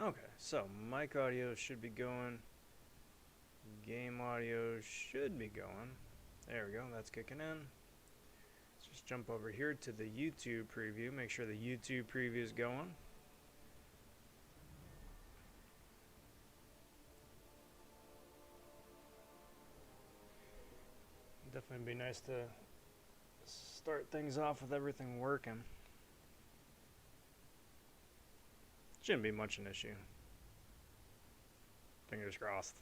Okay, so mic audio should be going. Game audio should be going. There we go, that's kicking in. Let's just jump over here to the YouTube preview. Make sure the YouTube preview is going. Definitely be nice to start things off with everything working. Shouldn't be much an issue. Fingers crossed.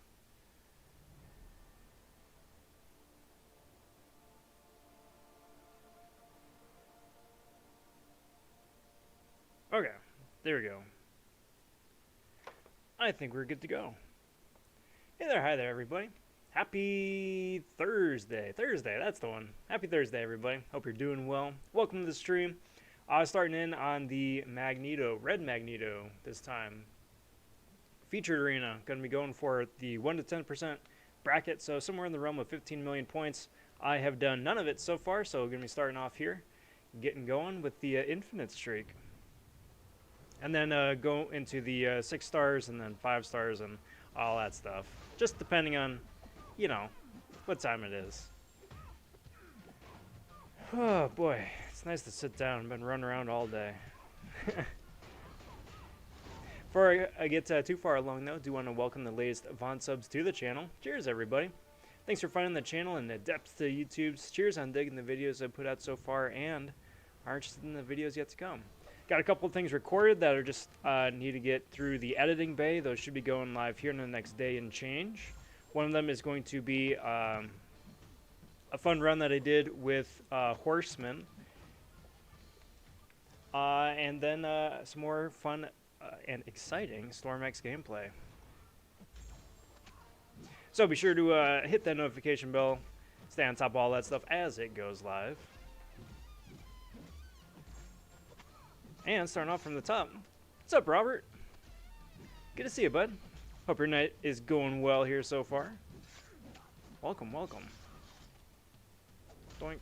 Okay, there we go. I think we're good to go. Hey there, hi there, everybody. Happy Thursday. Thursday, that's the one. Happy Thursday, everybody. Hope you're doing well. Welcome to the stream. Starting in on the Magneto, red Magneto this time. Featured arena, going to be going for the 1 to 10% bracket, so somewhere in the realm of 15 million points. I have done none of it so far, so we're going to be starting off here, getting going with the infinite streak. And then go into the 6 stars and then 5 stars and all that stuff. Just depending on, you know, what time it is. Oh boy, it's nice to sit down. I've been running around all day. Before I get too far along though, I do want to welcome the latest Von subs to the channel. Cheers everybody. Thanks for finding the channel and the depth to YouTube's. Cheers on digging the videos I put out so far and are interested in the videos yet to come. Got a couple of things recorded that are just need to get through the editing bay. Those should be going live here in the next day and change. One of them is going to be a fun run that I did with Horseman. And then some more fun and exciting StormX gameplay. So be sure to hit that notification bell. Stay on top of all that stuff as it goes live. And starting off from the top. What's up, Robert? Good to see you, bud. Hope your night is going well here so far. Welcome, welcome. Doink.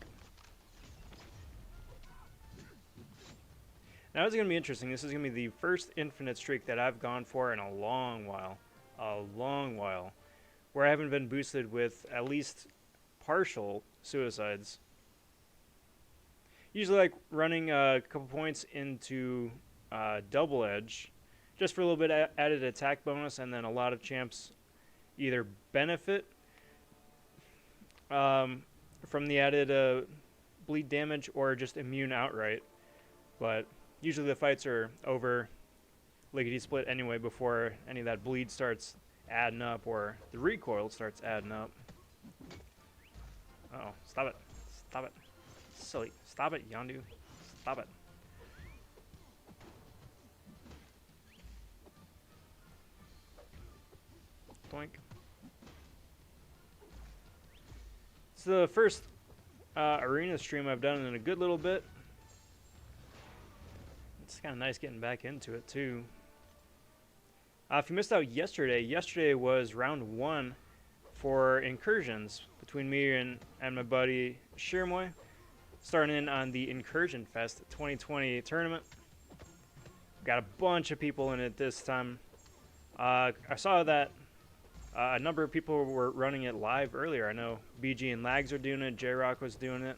Now it's going to be interesting. This is going to be the first infinite streak that I've gone for in a long while. A long while. Where I haven't been boosted with at least partial suicides. Usually like running a couple points into double edge, just for a little bit added attack bonus, and then a lot of champs either benefit from the added bleed damage or just immune outright. But usually the fights are over lickety split anyway before any of that bleed starts adding up or the recoil starts adding up. Uh oh, stop it. Stop it. Silly. Stop it, Yondu. Stop it. Doink. It's the first arena stream I've done in a good little bit. It's kind of nice getting back into it, too. If you missed out yesterday, yesterday was round 1 for incursions between me and my buddy Shirmoy. Starting in on the Incursion Fest 2020 tournament. Got a bunch of people in it this time. I saw that a number of people were running it live earlier. I know BG and Lags are doing it. J-Rock was doing it.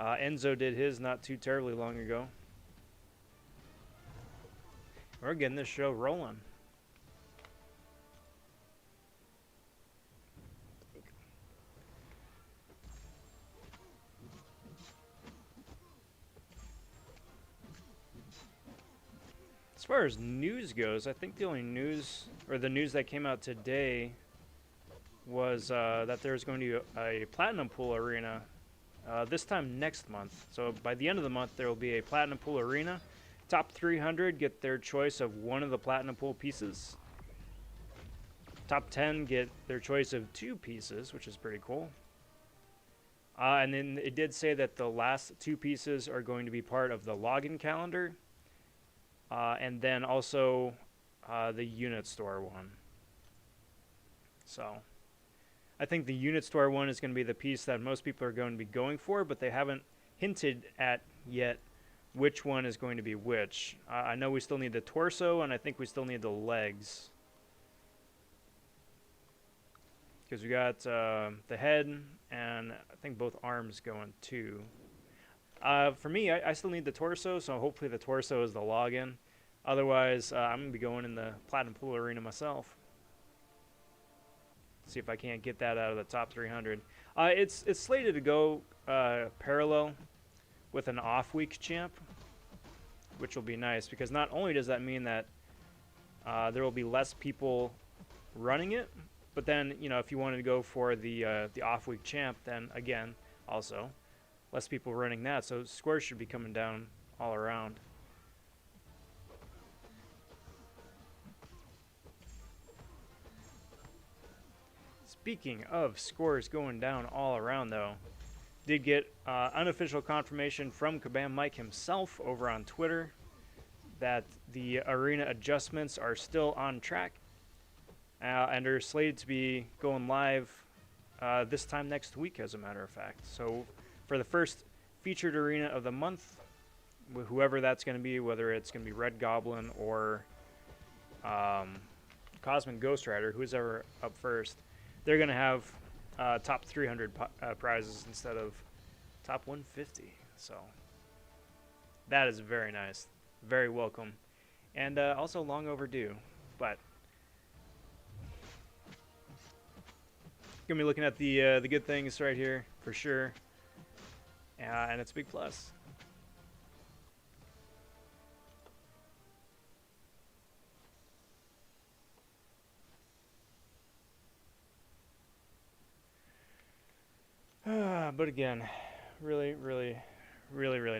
Enzo did his not too terribly long ago. We're getting this show rolling. As far as news goes, I think the only news, or the news that came out today, was that there's going to be a Platinum Pool Arena this time next month. So by the end of the month, there will be a Platinum Pool Arena. Top 300 get their choice of one of the Platinum Pool pieces. Top 10 get their choice of 2 pieces, which is pretty cool. And then it did say that the last 2 pieces are going to be part of the login calendar. And then also the unit store one. So I think the unit store one is going to be the piece that most people are going to be going for, but they haven't hinted at yet which one is going to be which. I know we still need the torso, and I think we still need the legs. Because we got the head, and I think both arms going too. For me, I still need the torso, so hopefully the torso is the login. Otherwise, I'm going to be going in the Platinum Pool Arena myself. See if I can't get that out of the top 300. It's slated to go parallel with an off-week champ, which will be nice, because not only does that mean that there will be less people running it, but then, you know, if you wanted to go for the off-week champ, then again, also less people running that, so scores should be coming down all around. Speaking of scores going down all around, though, did get unofficial confirmation from Kabam Mike himself over on Twitter that the arena adjustments are still on track and are slated to be going live this time next week, as a matter of fact. So for the first featured arena of the month, whoever that's going to be, whether it's going to be Red Goblin or Cosmic Ghost Rider, who's ever up first, they're going to have top 300 prizes instead of top 150. So that is very nice, very welcome, and also long overdue. But gonna be looking at the good things right here for sure, and it's a big plus. But again, really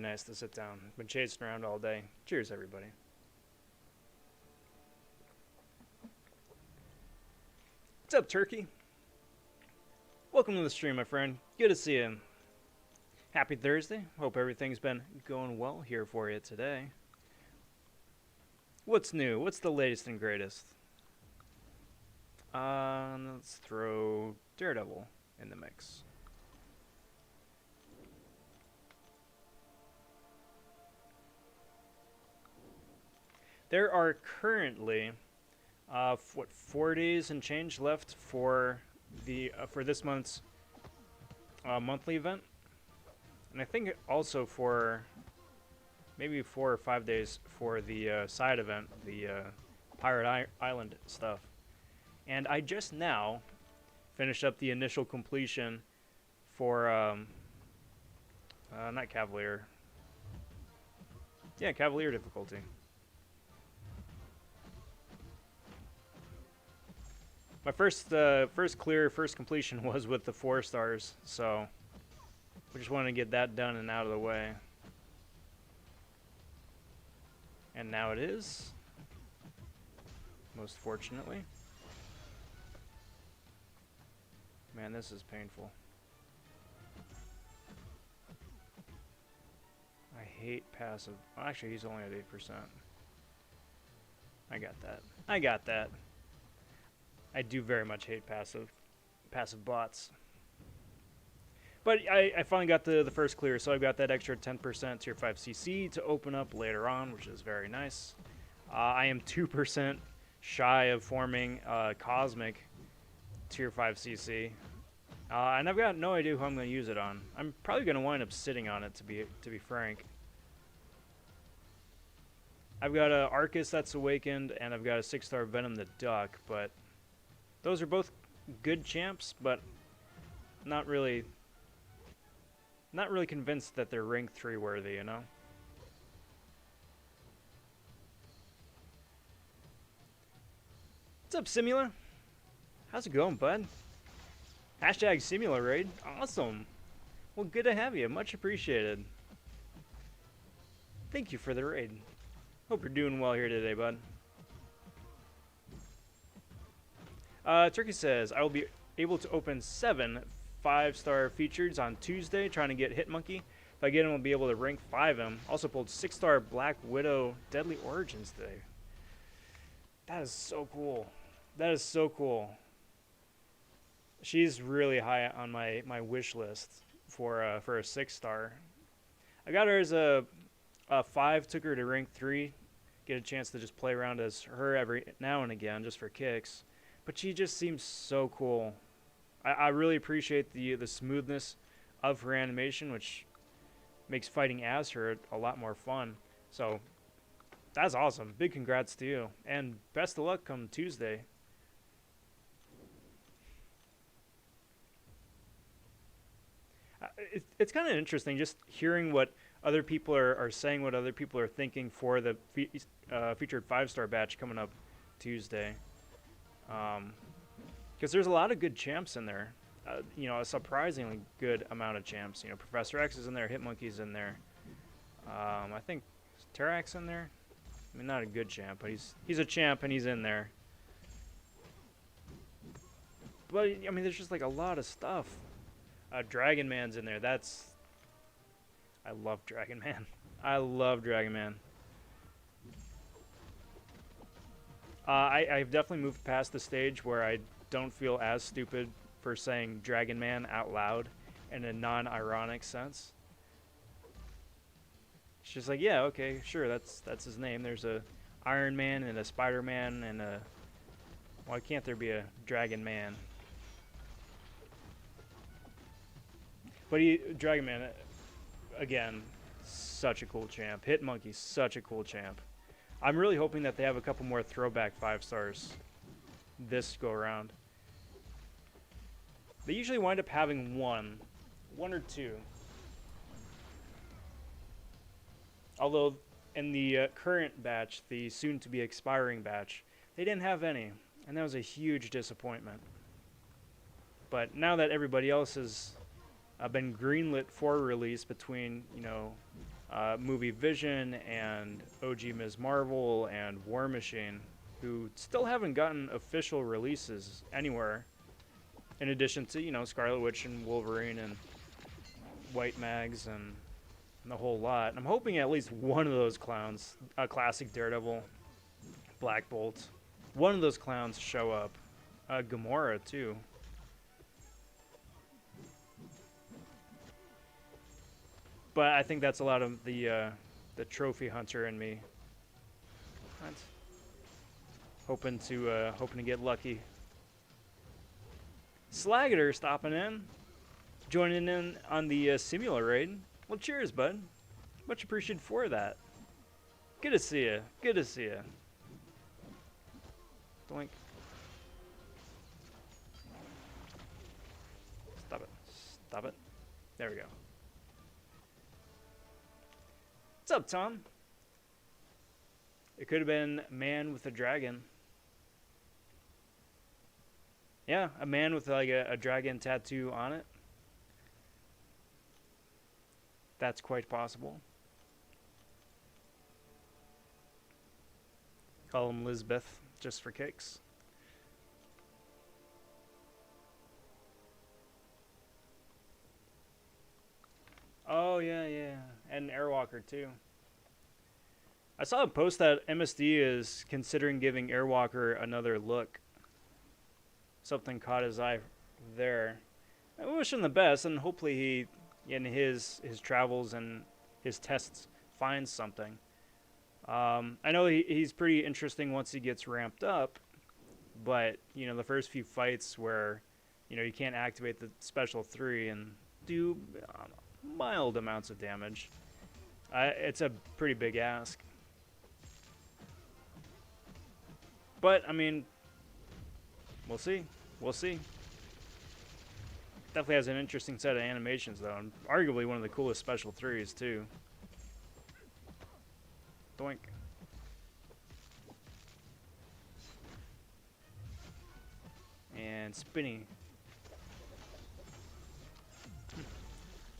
nice to sit down. Been chasing around all day. Cheers, everybody. What's up, Turkey? Welcome to the stream, my friend. Good to see you. Happy Thursday. Hope everything's been going well here for you today. What's new? What's the latest and greatest? Let's throw Daredevil in the mix. There are currently, 4 days and change left for the for this month's monthly event, and I think also for maybe 4 or 5 days for the side event, the Pirate Island stuff. And I just now finished up the initial completion for not Cavalier. Yeah, Cavalier difficulty. My first completion was with the 4 stars, so we just wanted to get that done and out of the way. And now it is, most fortunately. Man, this is painful. I hate passive. Well, actually, he's only at 8%. I got that. I got that. I do very much hate passive bots. But I finally got the first clear, so I've got that extra 10% tier 5 CC to open up later on, which is very nice. I am 2% shy of forming Cosmic tier 5 CC. And I've got no idea who I'm going to use it on. I'm probably going to wind up sitting on it, to be frank. I've got a Arcus that's awakened, and I've got a 6-star Venom the Duck, but those are both good champs, but not really convinced that they're rank 3 worthy, you know? What's up, Simula? How's it going, bud? Hashtag Simula raid. Awesome. Well, good to have you. Much appreciated. Thank you for the raid. Hope you're doing well here today, bud. Turkey says, I will be able to open 7 5-star features on Tuesday, trying to get Hitmonkey. If I get him, I'll be able to rank 5 him. Also pulled 6-star Black Widow Deadly Origins today. That is so cool. That is so cool. She's really high on my wish list for a 6-star. I got her as a 5 took her to rank 3. Get a chance to just play around as her every now and again, just for kicks. But she just seems so cool. I really appreciate the smoothness of her animation, which makes fighting as her a lot more fun. So that's awesome. Big congrats to you, and best of luck come Tuesday. It's kind of interesting just hearing what other people are saying, what other people are thinking for the featured 5-star batch coming up Tuesday. Because there's a lot of good champs in there. You know, a surprisingly good amount of champs. You know, Professor X is in there, Hitmonkey's in there. I think Terrax in there. I mean, not a good champ, but he's a champ and he's in there. But I mean, there's just like a lot of stuff. Dragon Man's in there. I love Dragon Man. I love Dragon Man. I've definitely moved past the stage where I don't feel as stupid for saying Dragon Man out loud in a non-ironic sense. It's just like, yeah, okay, sure, that's his name. There's a Iron Man and a Spider-Man and a... Why can't there be a Dragon Man? But Dragon Man, again, such a cool champ. Hitmonkey's such a cool champ. I'm really hoping that they have a couple more throwback 5-stars this go around. They usually wind up having one or two. Although in the current batch, the soon-to-be expiring batch, they didn't have any, and that was a huge disappointment. But now that everybody else has been greenlit for release between, you know, Movie Vision and OG Ms. Marvel and War Machine, who still haven't gotten official releases anywhere, in addition to, you know, Scarlet Witch and Wolverine and White Mags and the whole lot. I'm hoping at least one of those clowns, a classic Daredevil, Black Bolt, one of those clowns show up. Gamora, too. But I think that's a lot of the trophy hunter in me. That's hoping to get lucky. Slagator stopping in, joining in on the Simula raid. Well, cheers, bud. Much appreciated for that. Good to see you. Good to see you. Doink. Stop it. Stop it. There we go. What's up, Tom? It could have been Man with a Dragon. Yeah, a man with like a dragon tattoo on it. That's quite possible. Call him Lisbeth, just for kicks. Oh, yeah, yeah. And Airwalker, too. I saw a post that MSD is considering giving Airwalker another look. Something caught his eye there. I wish him the best, and hopefully he, in his travels and his tests, finds something. I know he's pretty interesting once he gets ramped up, but, you know, the first few fights where, you know, you can't activate the special 3 and do mild amounts of damage, it's a pretty big ask. But, I mean, we'll see. We'll see. Definitely has an interesting set of animations, though, and arguably one of the coolest special 3s, too. Doink. And spinny.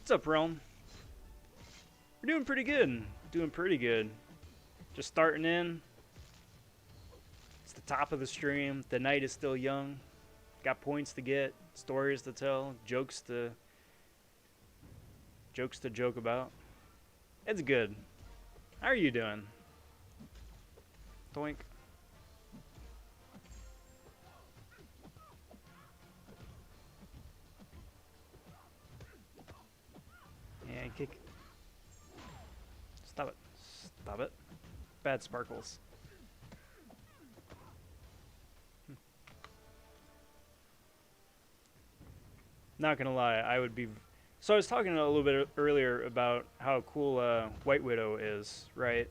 What's up, Realm? We're doing pretty good. Doing pretty good. Just starting in. It's the top of the stream. The night is still young. Got points to get, stories to tell, jokes to joke about. It's good. How are you doing? Doink. And kick. Stop it. Stop it. Bad sparkles. Not gonna lie, I would be. So I was talking a little bit earlier about how cool White Widow is, right?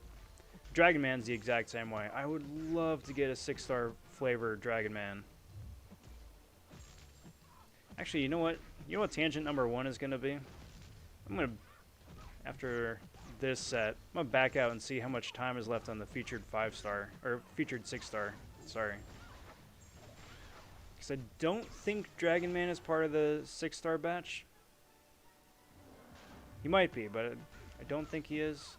Dragon Man's the exact same way. I would love to get a 6-star flavor Dragon Man. Actually, you know what? You know what tangent number 1 is gonna be? I'm gonna, after this set, I'm gonna back out and see how much time is left on the featured 5-star or featured 6-star. Sorry. Because I don't think Dragon Man is part of the 6-star batch. He might be, but I don't think he is.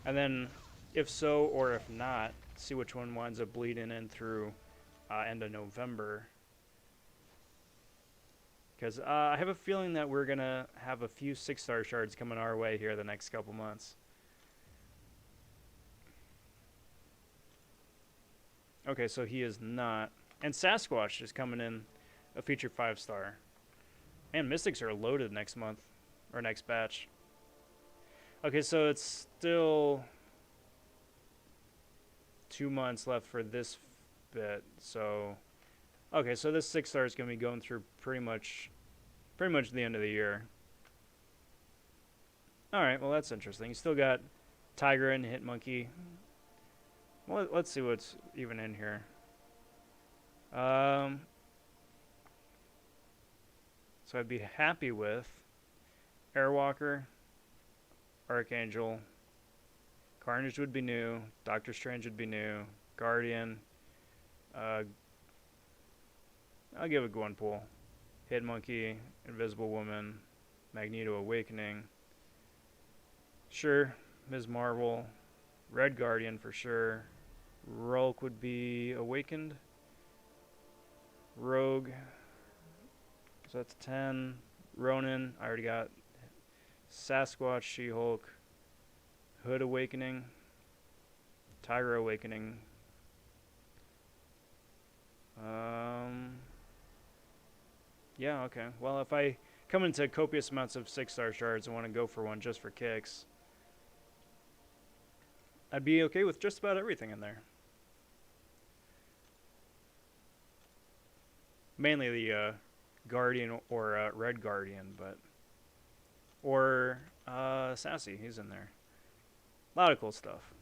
And then, if so or if not, see which one winds up bleeding in through end of November. Because I have a feeling that we're going to have a few 6-star shards coming our way here the next couple months. Okay, so he is not. And Sasquatch is coming in a featured 5-star. Man, Mystics are loaded next month. Or next batch. Okay, so it's still 2 months left for this bit. So, okay, so this 6-star is going to be going through pretty much the end of the year. Alright, well that's interesting. You still got Tiger and Hitmonkey. Well, let's see what's even in here. So I'd be happy with Airwalker, Archangel, Carnage would be new, Doctor Strange would be new, Guardian, I'll give it Gwenpool, Hitmonkey, Invisible Woman, Magneto Awakening, sure, Ms. Marvel, Red Guardian for sure, Rolk would be Awakened, Rogue, so that's 10, Ronin, I already got Sasquatch, She-Hulk, Hood Awakening, Tiger Awakening, yeah, okay. Well, if I come into copious amounts of 6-star shards and want to go for one just for kicks, I'd be okay with just about everything in there. Mainly the Guardian or Red Guardian, but... Or Sassy, he's in there. A lot of cool stuff.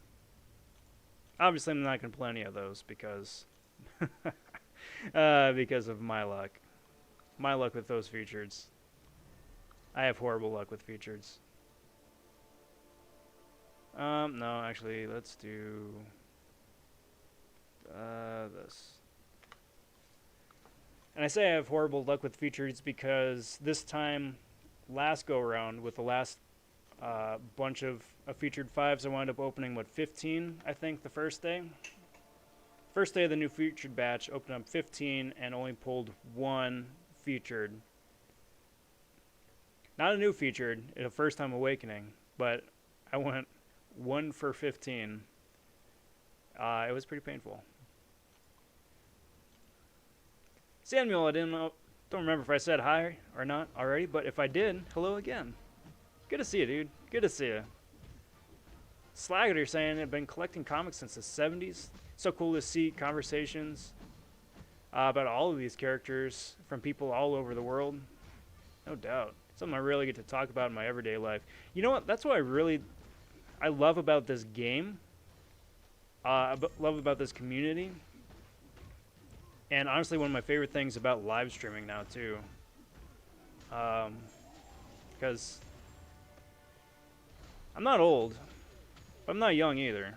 Obviously, I'm not going to play any of those because... because of my luck. My luck with those features. I have horrible luck with features. No, actually, let's do... this. And I say I have horrible luck with features because this time, last go-around, with the last bunch of featured 5s, I wound up opening, what, 15, I think, the first day? First day of the new featured batch, opened up 15 and only pulled 1 featured. Not a new featured, a first-time awakening, but I went 1 for 15. It was pretty painful. Samuel, I don't remember if I said hi or not already, but if I did, hello again. Good to see you, dude. Good to see you. Slagger saying I've been collecting comics since the 70s. So cool to see conversations about all of these characters from people all over the world. No doubt. Something I really get to talk about in my everyday life. You know what? That's what I love about this game. Love about this community. And honestly, one of my favorite things about live streaming now, too. Because I'm not old, but I'm not young either.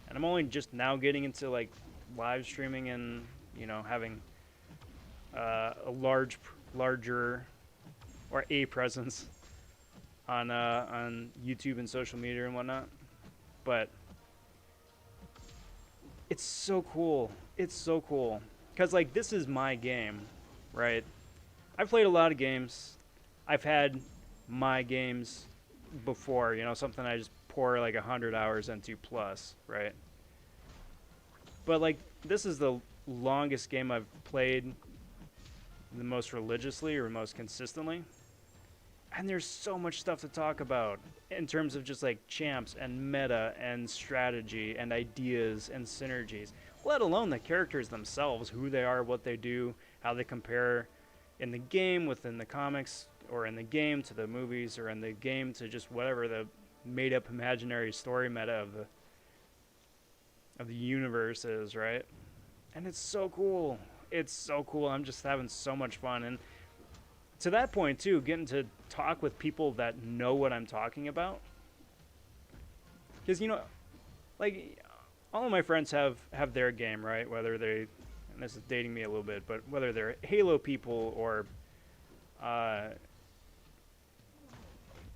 And I'm only just now getting into, like, live streaming and, you know, having a larger, or a presence on YouTube and social media and whatnot. But it's so cool. It's so cool. Because, like, this is my game, right? I've played a lot of games. I've had my games before, you know, something I just pour, like, 100 hours into plus, right? But, like, this is the longest game I've played the most religiously or most consistently. And there's so much stuff to talk about in terms of just like champs and meta and strategy and ideas and synergies, let alone the characters themselves, who they are, what they do, how they compare in the game, within the comics, or in the game to the movies, or in the game to just whatever the made up imaginary story meta of the universe is, right? And it's so cool. It's so cool. I'm just having so much fun. And to that point too, getting to talk with people that know what I'm talking about. Because, you know, like, all of my friends have their game, right? Whether they, and this is dating me a little bit, but whether they're Halo people uh,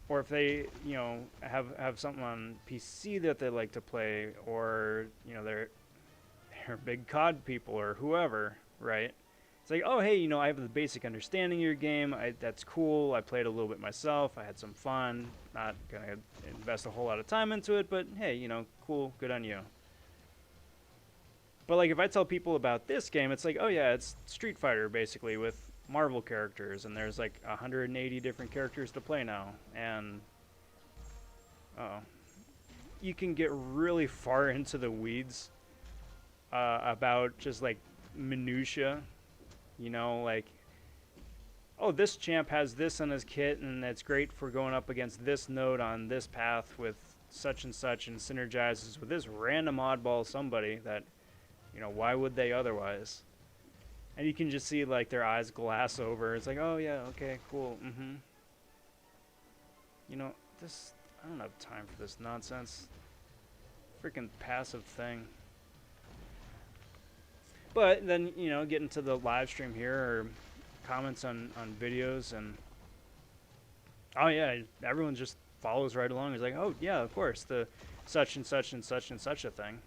or if they, you know, have something on PC that they like to play, or, you know, they're big COD people or whoever, right? It's like, oh, hey, you know, I have the basic understanding of your game. That's cool. I played a little bit myself. I had some fun. Not going to invest a whole lot of time into it, but hey, you know, cool. Good on you. But, like, if I tell people about this game, it's like, oh, yeah, it's Street Fighter, basically, with Marvel characters. And there's, like, 180 different characters to play now. And, you can get really far into the weeds about just, like, minutia. You know, like, oh, this champ has this on his kit, and it's great for going up against this node on this path with such and such, and synergizes with this random oddball somebody that, you know, why would they otherwise? And you can just see, like, their eyes glass over. It's like, oh, yeah, okay, cool, mm-hmm. You know, I don't have time for this nonsense. Freaking passive thing. But then, you know, get into the live stream here, or comments on videos, and oh yeah, everyone just follows right along. It's like, oh yeah, of course, the such and such and such and such a thing.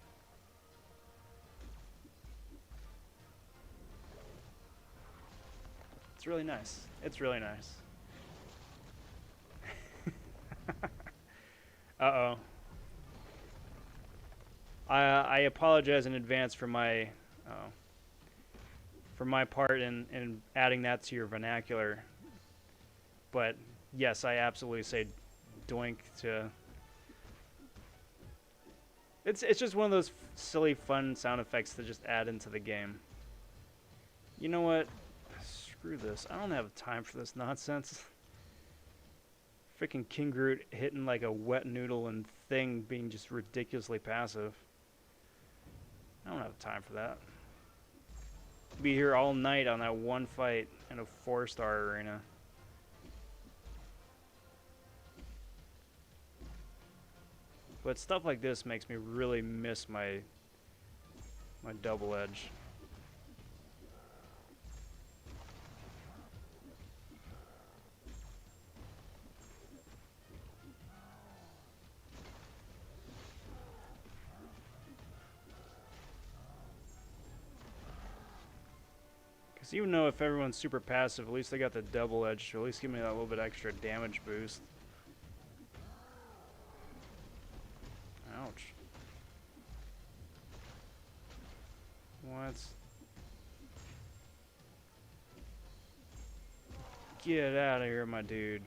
It's really nice. It's really nice. Uh-oh. I apologize in advance for my part in adding that to your vernacular. But yes, I absolutely say doink to. It's just one of those silly, fun sound effects to just add into the game. You know what? Screw this. I don't have time for this nonsense. Freaking King Groot hitting like a wet noodle and Thing being just ridiculously passive. I don't have time for that. Be here all night on that one fight in a 4-star arena. But stuff like this makes me really miss my double edge. Because even though if everyone's super passive, at least they got the double edge to at least give me that little bit extra damage boost. Ouch. What? Get out of here, my dude.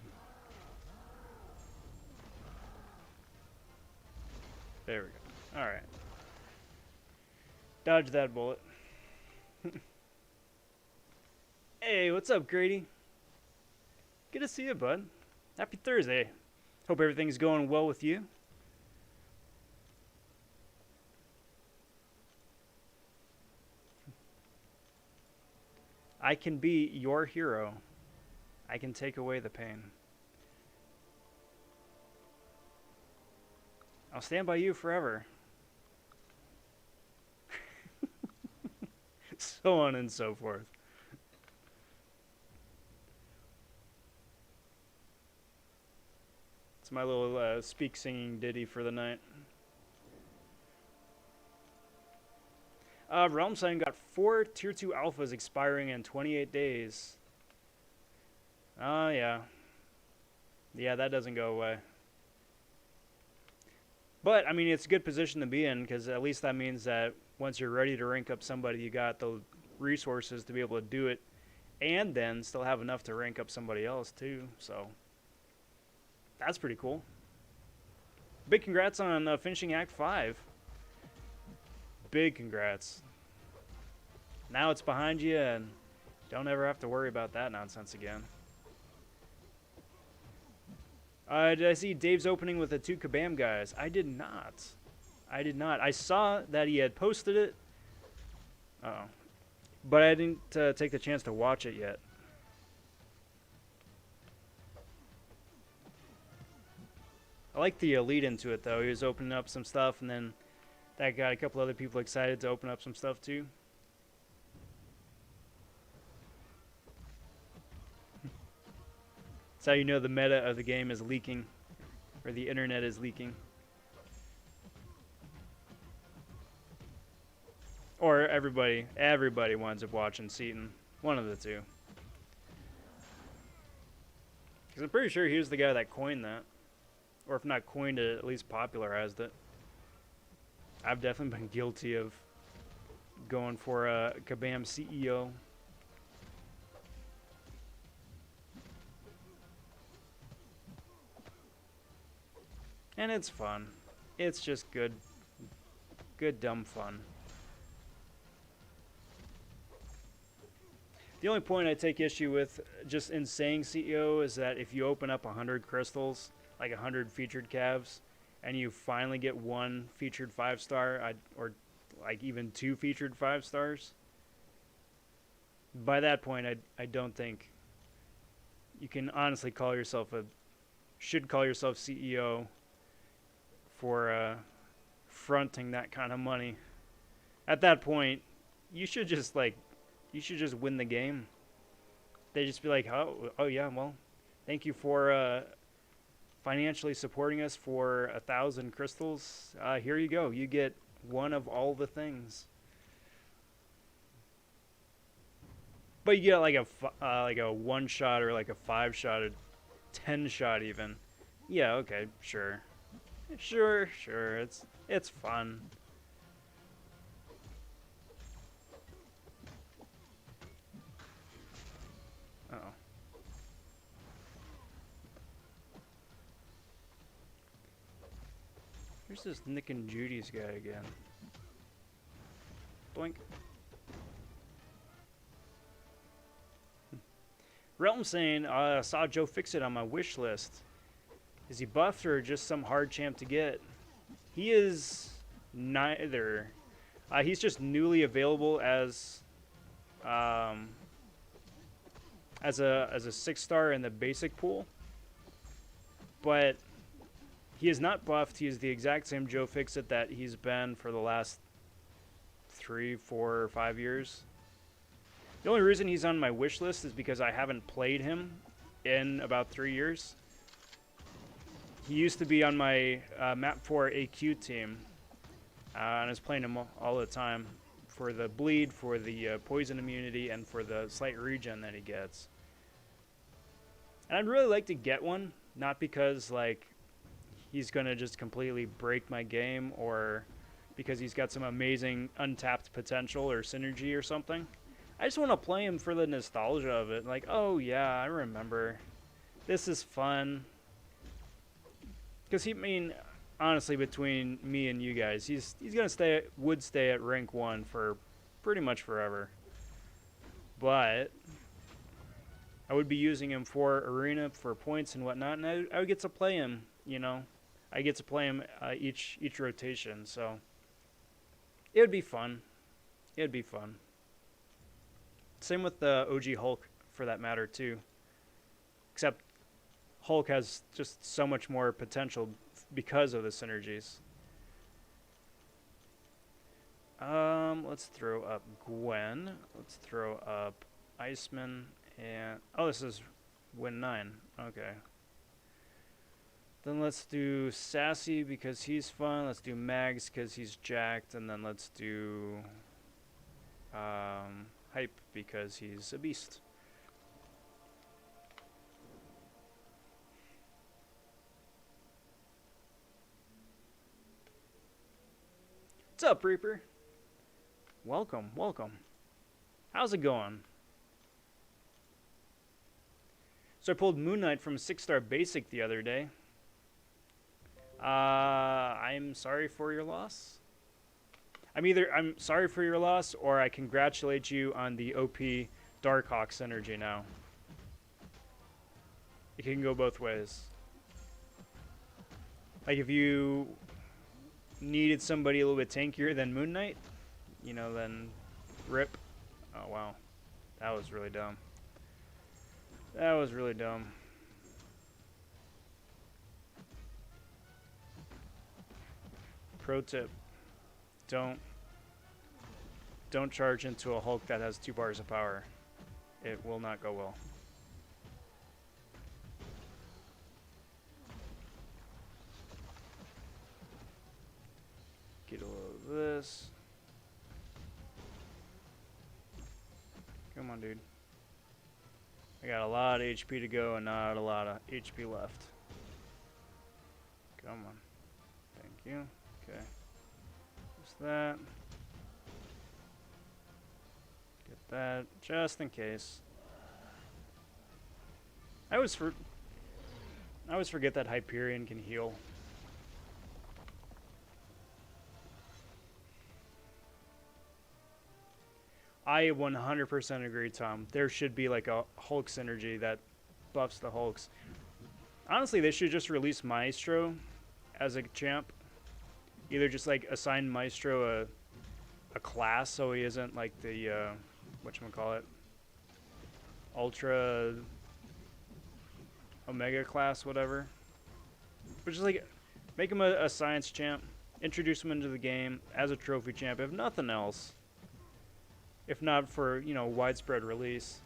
There we go. Alright. Dodge that bullet. Hey, what's up, Grady? Good to see you, bud. Happy Thursday. Hope everything's going well with you. I can be your hero. I can take away the pain. I'll stand by you forever. So on and so forth. It's my little speak singing ditty for the night. Realm Sign got 4 Tier 2 alphas expiring in 28 days. Oh, yeah. Yeah, that doesn't go away. But, I mean, it's a good position to be in, because at least that means that once you're ready to rank up somebody, you got the resources to be able to do it, and then still have enough to rank up somebody else, too. So, That's pretty cool. Big congrats on finishing Act 5. Big congrats. Now it's behind you and don't ever have to worry about that nonsense again. Did I see Dave's opening with the 2 Kabam guys? I did not. I did not. I saw that he had posted it. Uh-oh. But I didn't take the chance to watch it yet. I like the lead into it, though. He was opening up some stuff, and then that got a couple other people excited to open up some stuff, too. That's how you know the meta of the game is leaking, or the internet is leaking. Or everybody winds up watching Seaton. One of the two. Because I'm pretty sure he was the guy that coined that. Or if not coined it, at least popularized it. I've definitely been guilty of going for a Kabam CEO. And it's fun. It's just good dumb fun. The only point I take issue with just in saying CEO is that if you open up 100 crystals, like 100 featured calves, and you finally get 1 featured 5-star, or like even 2 featured 5-stars, by that point I don't think you can honestly call yourself should call yourself CEO for fronting that kind of money. At that point, you should just win the game. They just be like, oh yeah, well, thank you for financially supporting us for 1,000 crystals. Here you go. You get 1 of all the things. But you get like a 1-shot or like a 5-shot, or 10-shot even. Yeah, okay, sure. Sure. It's fun. Uh-oh. Here's this Nick and Judy's guy again. Boink. Relton saying, saw Joe fix it on my wish list. Is he buffed or just some hard champ to get? He is neither. He's just newly available as a 6-star in the basic pool. But he is not buffed. He is the exact same Joe Fixit that he's been for the last 3, 4, or 5 years. The only reason he's on my wish list is because I haven't played him in about 3 years. He used to be on my Map 4 AQ team, and I was playing him all the time for the bleed, for the poison immunity, and for the slight regen that he gets. And I'd really like to get one, not because like he's gonna just completely break my game, or because he's got some amazing untapped potential or synergy or something. I just want to play him for the nostalgia of it. Like, oh yeah, I remember. This is fun. Because honestly, between me and you guys, he's gonna would stay at rank 1 for pretty much forever. But I would be using him for arena, for points and whatnot, and I would get to play him. You know, I get to play him each rotation, so it would be fun. It'd be fun. Same with the OG Hulk, for that matter, too. Except Hulk has just so much more potential because of the synergies. Let's throw up Gwen. Let's throw up Iceman. And oh, this is win 9. Okay. Then let's do Sassy because he's fun. Let's do Mags because he's jacked. And then let's do Hype because he's a beast. What's up, Reaper? Welcome, welcome. How's it going? So I pulled Moon Knight from 6-star basic the other day. I'm sorry for your loss. I'm sorry for your loss, or I congratulate you on the OP Darkhawk synergy now. It can go both ways. Like if you needed somebody a little bit tankier than Moon Knight, you know, then rip. Oh wow, that was really dumb. That was really dumb. Pro tip: don't charge into a Hulk that has 2 bars of power. It will not go well. Get a little of this. Come on, dude. I got a lot of HP to go and not a lot of HP left. Come on. Thank you. Okay. Just that. Get that just in case. I always forget that Hyperion can heal. I 100% agree, Tom. There should be like a Hulk synergy that buffs the Hulks. Honestly, they should just release Maestro as a champ. Either just like assign Maestro a class so he isn't like the whatchamacallit, Ultra Omega class, whatever. But just like make him a science champ, introduce him into the game as a trophy champ, if nothing else. If not for, you know, widespread release.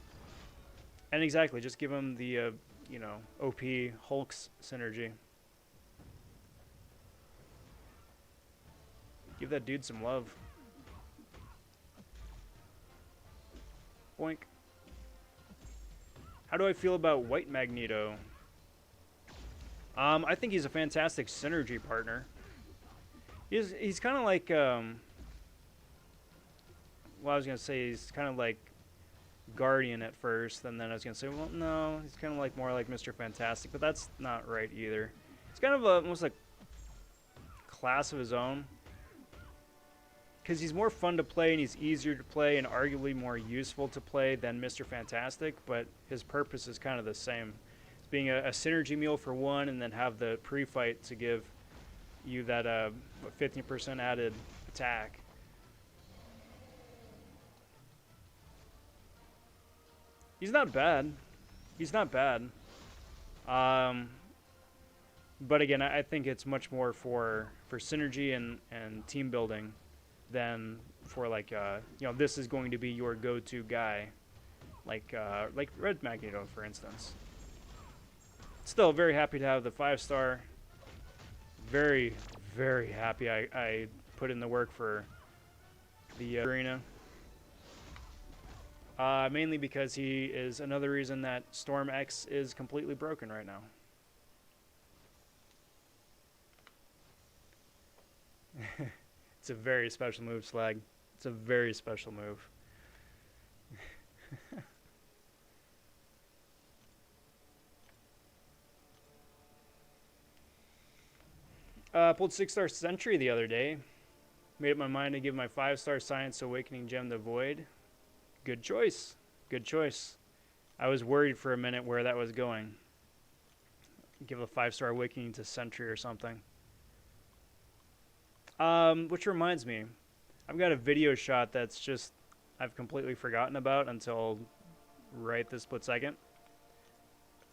And exactly, just give him the, you know, OP Hulk's synergy. Give that dude some love. Boink. How do I feel about White Magneto? I think he's a fantastic synergy partner. He's kind of like, well, I was going to say he's kind of like Guardian at first, and then I was going to say, well, no, he's kind of like more like Mr. Fantastic, but that's not right either. It's kind of almost like class of his own, because he's more fun to play and he's easier to play and arguably more useful to play than Mr. Fantastic, but his purpose is kind of the same. It's being a synergy meal for one, and then have the pre-fight to give you that 15% added attack. He's not bad. He's not bad. But again, I think it's much more for synergy and team building than for like you know, this is going to be your go-to guy, like Red Magneto, for instance. Still very happy to have the 5-star. Very, very happy I put in the work for the arena. Mainly because he is another reason that Storm X is completely broken right now. It's a very special move, Slag. It's a very special move. Pulled 6-star Sentry the other day. Made up my mind to give my 5-star Science Awakening Gem to Void. Good choice. Good choice. I was worried for a minute where that was going. Give a 5-star Awakening to Sentry or something. Which reminds me, I've got a video shot that's just I've completely forgotten about until right this split second.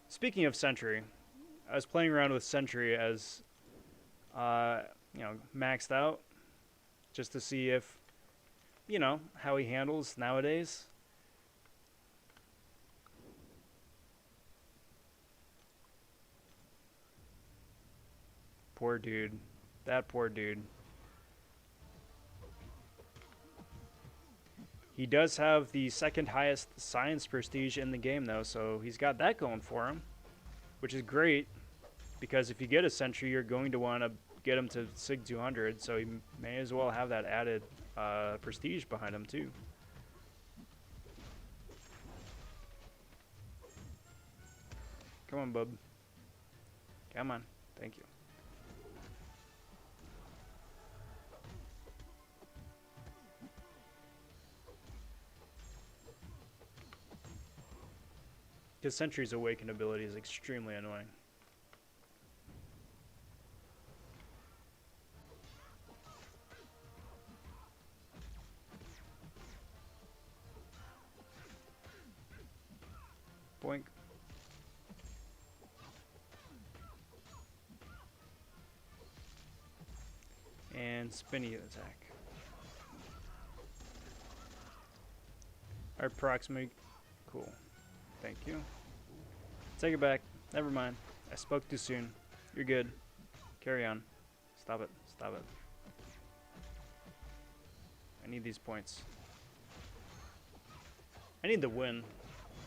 Speaking of Sentry, I was playing around with Sentry as you know, maxed out, just to see if, you know, how he handles nowadays. Poor dude. That poor dude. He does have the second highest science prestige in the game, though, so he's got that going for him, which is great, because if you get a Sentry, you're going to want to get him to Sig 200, so he may as well have that added prestige behind him, too. Come on, bub. Come on. Thank you. Because Sentry's Awakened ability is extremely annoying. Boink. And spinny attack. Approximate. Cool. Thank you. Take it back. Never mind. I spoke too soon. You're good. Carry on. Stop it. Stop it. I need these points. I need the win.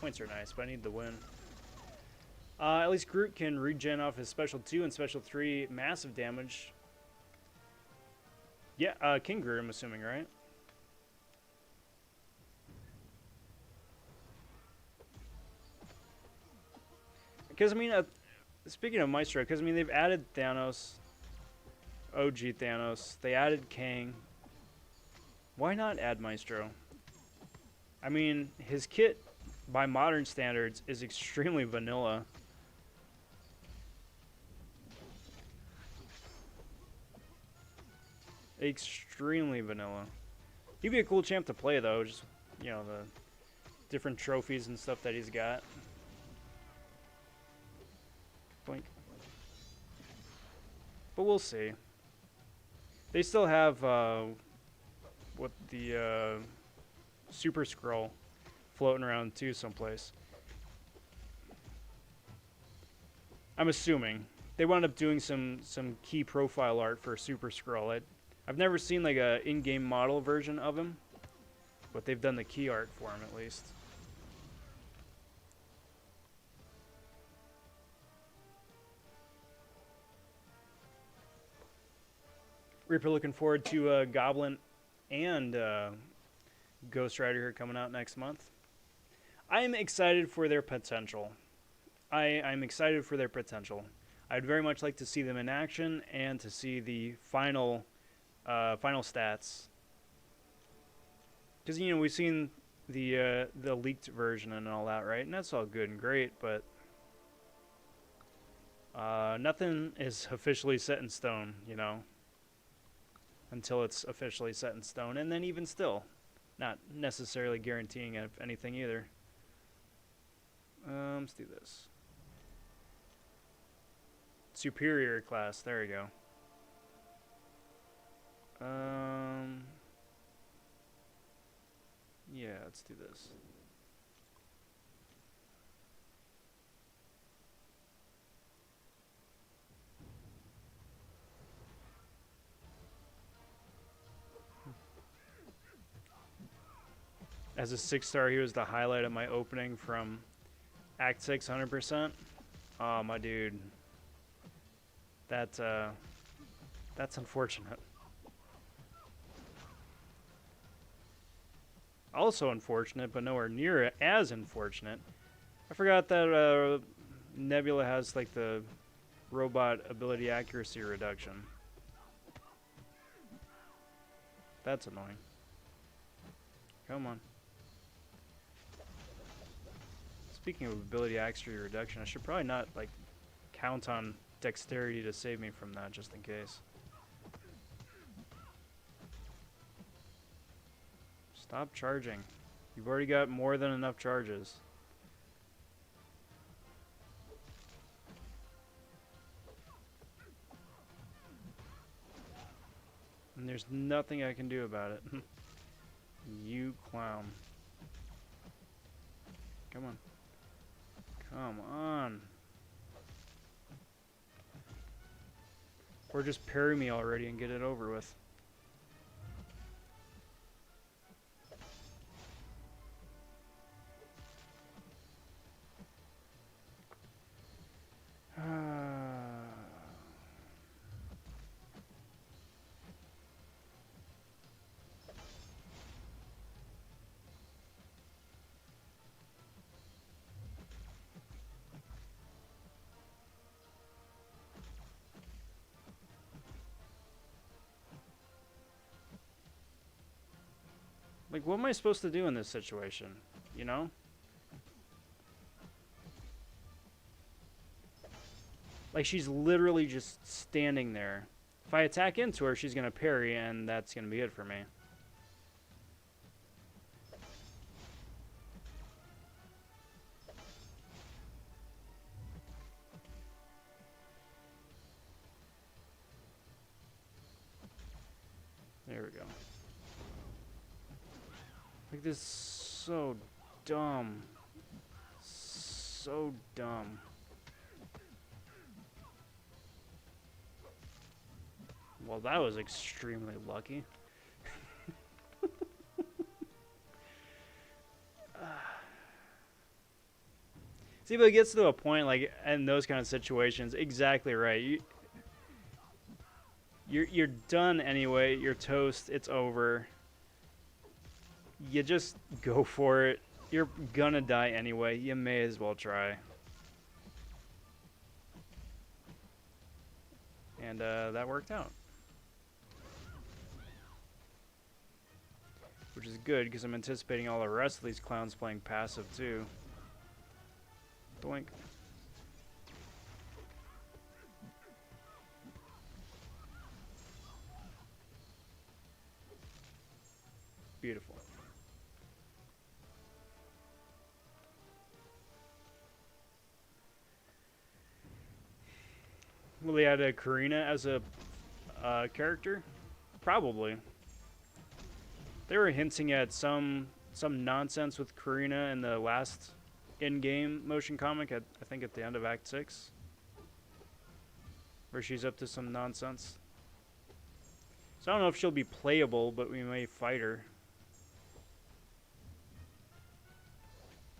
Points are nice, but I need the win. At least Groot can regen off his Special 2 and Special 3 massive damage. Yeah, King Groot, I'm assuming, right? Because, I mean, speaking of Maestro, because, I mean, they've added Thanos, OG Thanos. They added Kang. Why not add Maestro? I mean, his kit, by modern standards, is extremely vanilla. Extremely vanilla. He'd be a cool champ to play, though. Just, you know, the different trophies and stuff that he's got. Blink. But we'll see. They still have what the Super Skrull floating around too someplace. I'm assuming they wound up doing some key profile art for Super Skrull. I've never seen like a in-game model version of him, but they've done the key art for him at least. Reaper looking forward to Goblin and Ghost Rider here coming out next month. I'm excited for their potential. I'm excited for their potential. I'd very much like to see them in action and to see the final stats. Because, you know, we've seen the leaked version and all that, right? And that's all good and great, but nothing is officially set in stone, you know, until it's officially set in stone. And then even still, not necessarily guaranteeing anything either. Let's do this. Superior class, there we go. Yeah, let's do this. As a 6-star, he was the highlight of my opening from Act 6 100%. Oh, my dude. That's unfortunate. Also unfortunate, but nowhere near as unfortunate. I forgot that Nebula has like the robot ability accuracy reduction. That's annoying. Come on. Speaking of ability accuracy reduction, I should probably not like count on dexterity to save me from that, just in case. Stop charging. You've already got more than enough charges. And there's nothing I can do about it. You clown. Come on. Come on. Or just parry me already and get it over with. Like, what am I supposed to do in this situation? You know? Like, she's literally just standing there. If I attack into her, she's going to parry, and that's going to be it for me. There we go. Like, this is so dumb. So dumb. Well, that was extremely lucky. See, but it gets to a point, like, in those kind of situations, exactly right. You're done anyway. You're toast. It's over. You just go for it. You're gonna die anyway. You may as well try. And that worked out. Which is good, because I'm anticipating all the rest of these clowns playing passive, too. Doink. Beautiful. Will they add a Karina as a character? Probably. They were hinting at some nonsense with Karina in the last in-game motion comic, I think at the end of Act 6. Where she's up to some nonsense. So I don't know if she'll be playable, but we may fight her.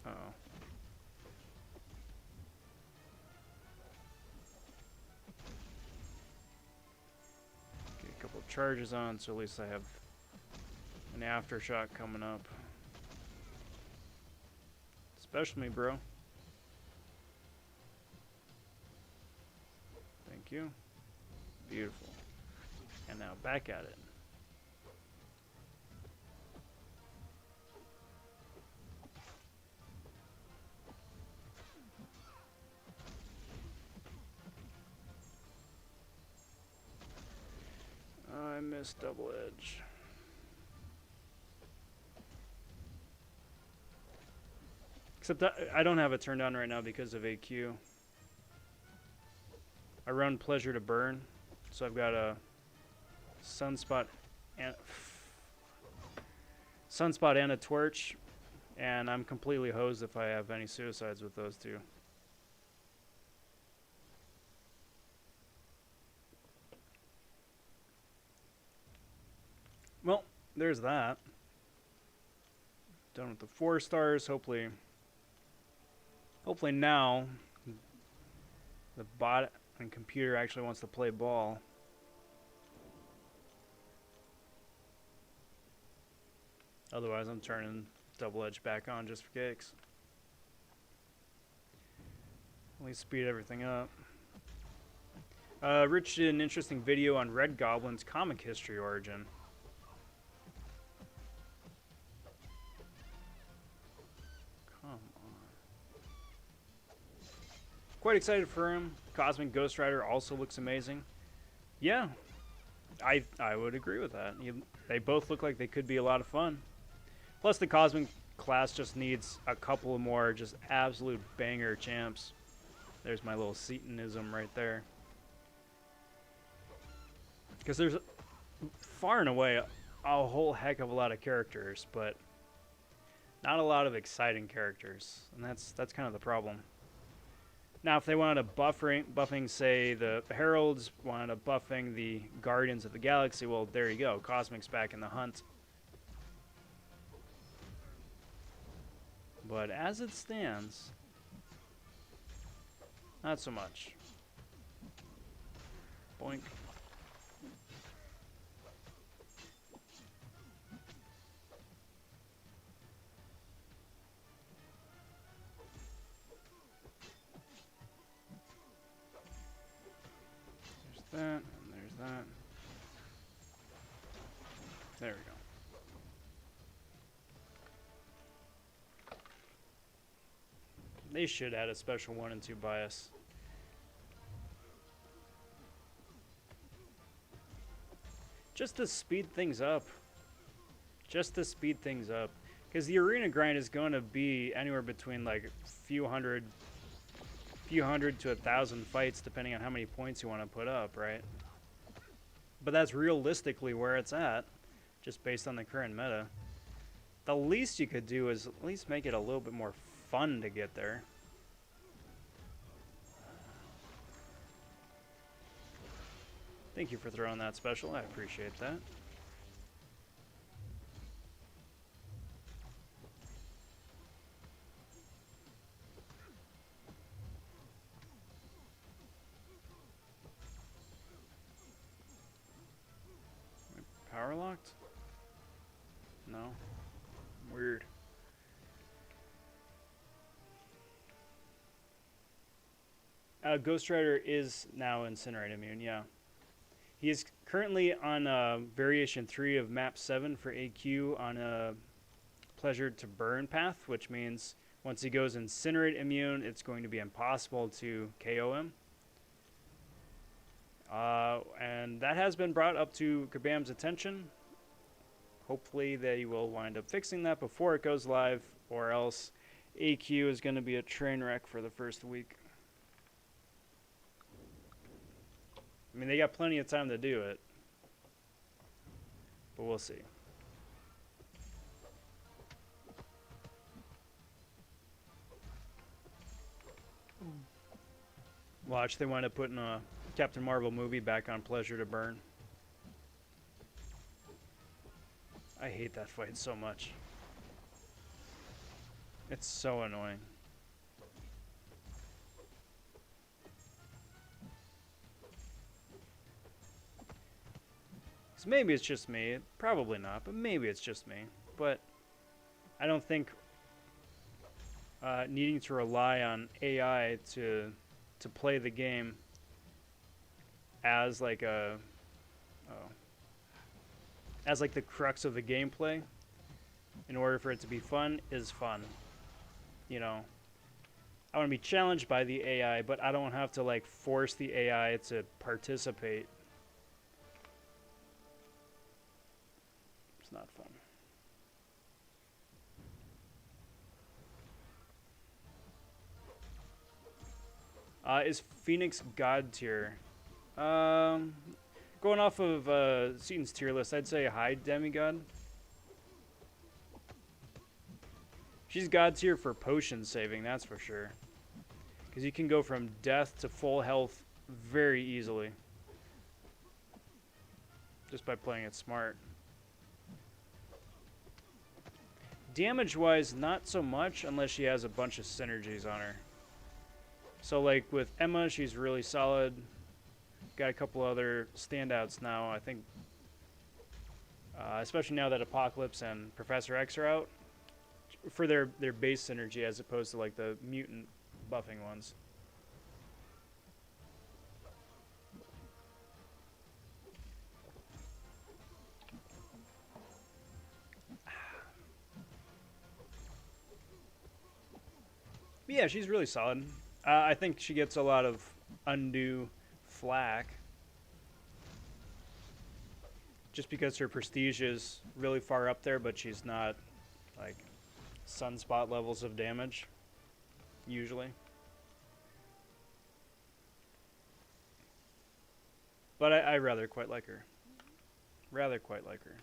Uh-oh. Get a couple of charges on, so at least I have an aftershock coming up. Special me, bro. Thank you. Beautiful. And now back at it. I missed double edge. Except that I don't have it turned on right now because of AQ. I run pleasure to burn, so I've got a sunspot and a torch, and I'm completely hosed if I have any suicides with those two. Well, there's that. Done with the 4 stars. Hopefully now the bot and computer actually wants to play ball. Otherwise, I'm turning double edge back on just for kicks. At least speed everything up. Rich did an interesting video on Red Goblin's comic history origin. Come on. Quite excited for him. Cosmic Ghost Rider also looks amazing. Yeah, I would agree with that. They both look like they could be a lot of fun. Plus, the Cosmic class just needs a couple more just absolute banger champs. There's my little Seatonism right there. Because there's far and away a whole heck of a lot of characters, but not a lot of exciting characters, and that's kind of the problem. Now, if they wanted to buffing, say, the Heralds, wanted to buffing the Guardians of the Galaxy, well, there you go. Cosmic's back in the hunt. But as it stands, not so much. Boink. That, and there's that. There we go. They should add a special 1 and 2 bias. Just to speed things up. Just to speed things up. Because the arena grind is going to be anywhere between like a few hundred to 1,000 fights, depending on how many points you want to put up, right? But that's realistically where it's at, just based on the current meta. The least you could do is at least make it a little bit more fun to get there. Thank you for throwing that special. I appreciate that. Power locked? No. Weird. Ghost Rider is now Incinerate immune, yeah. He is currently on variation 3 of map 7 for AQ on a Pleasure to Burn path, which means once he goes Incinerate immune, it's going to be impossible to KO him. And that has been brought up to Kabam's attention. Hopefully they will wind up fixing that before it goes live, or else AQ is going to be a train wreck for the first week. I mean, they got plenty of time to do it, but we'll see. Watch, they wind up putting a Captain Marvel movie back on Pleasure to Burn. I hate that fight so much. It's so annoying. So maybe it's just me. Probably not, but maybe it's just me. But I don't think needing to rely on AI to play the game as like a as like the crux of the gameplay in order for it to be fun is fun. You know, I want to be challenged by the AI, but I don't have to like force the AI to participate. It's not fun. Is Phoenix God tier? Going off of Seaton's tier list, I'd say high demigod. She's God tier for potion saving, that's for sure. Because you can go from death to full health very easily. Just by playing it smart. Damage-wise, not so much unless she has a bunch of synergies on her. So like with Emma, she's really solid. Got a couple other standouts now, I think. Especially now that Apocalypse and Professor X are out. For their base synergy as opposed to like the mutant buffing ones. But yeah, she's really solid. I think she gets a lot of undue flack. Just because her prestige is really far up there, but she's not like sunspot levels of damage, usually. But I rather quite like her. Rather quite like her.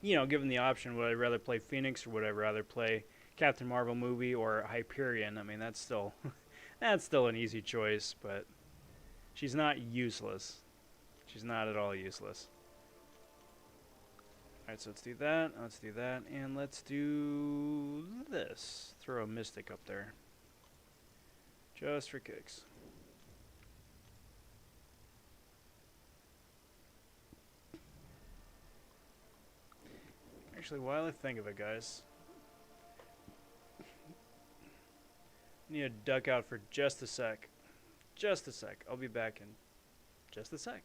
You know, given the option, would I rather play Phoenix or would I rather play Captain Marvel movie or Hyperion? I mean, that's still that's still an easy choice, but she's not useless. She's not at all useless. Alright, so let's do that, and let's do this. Throw a Mystic up there. Just for kicks. Actually, while I think of it, guys, I need to duck out for just a sec. Just a sec. I'll be back in just a sec.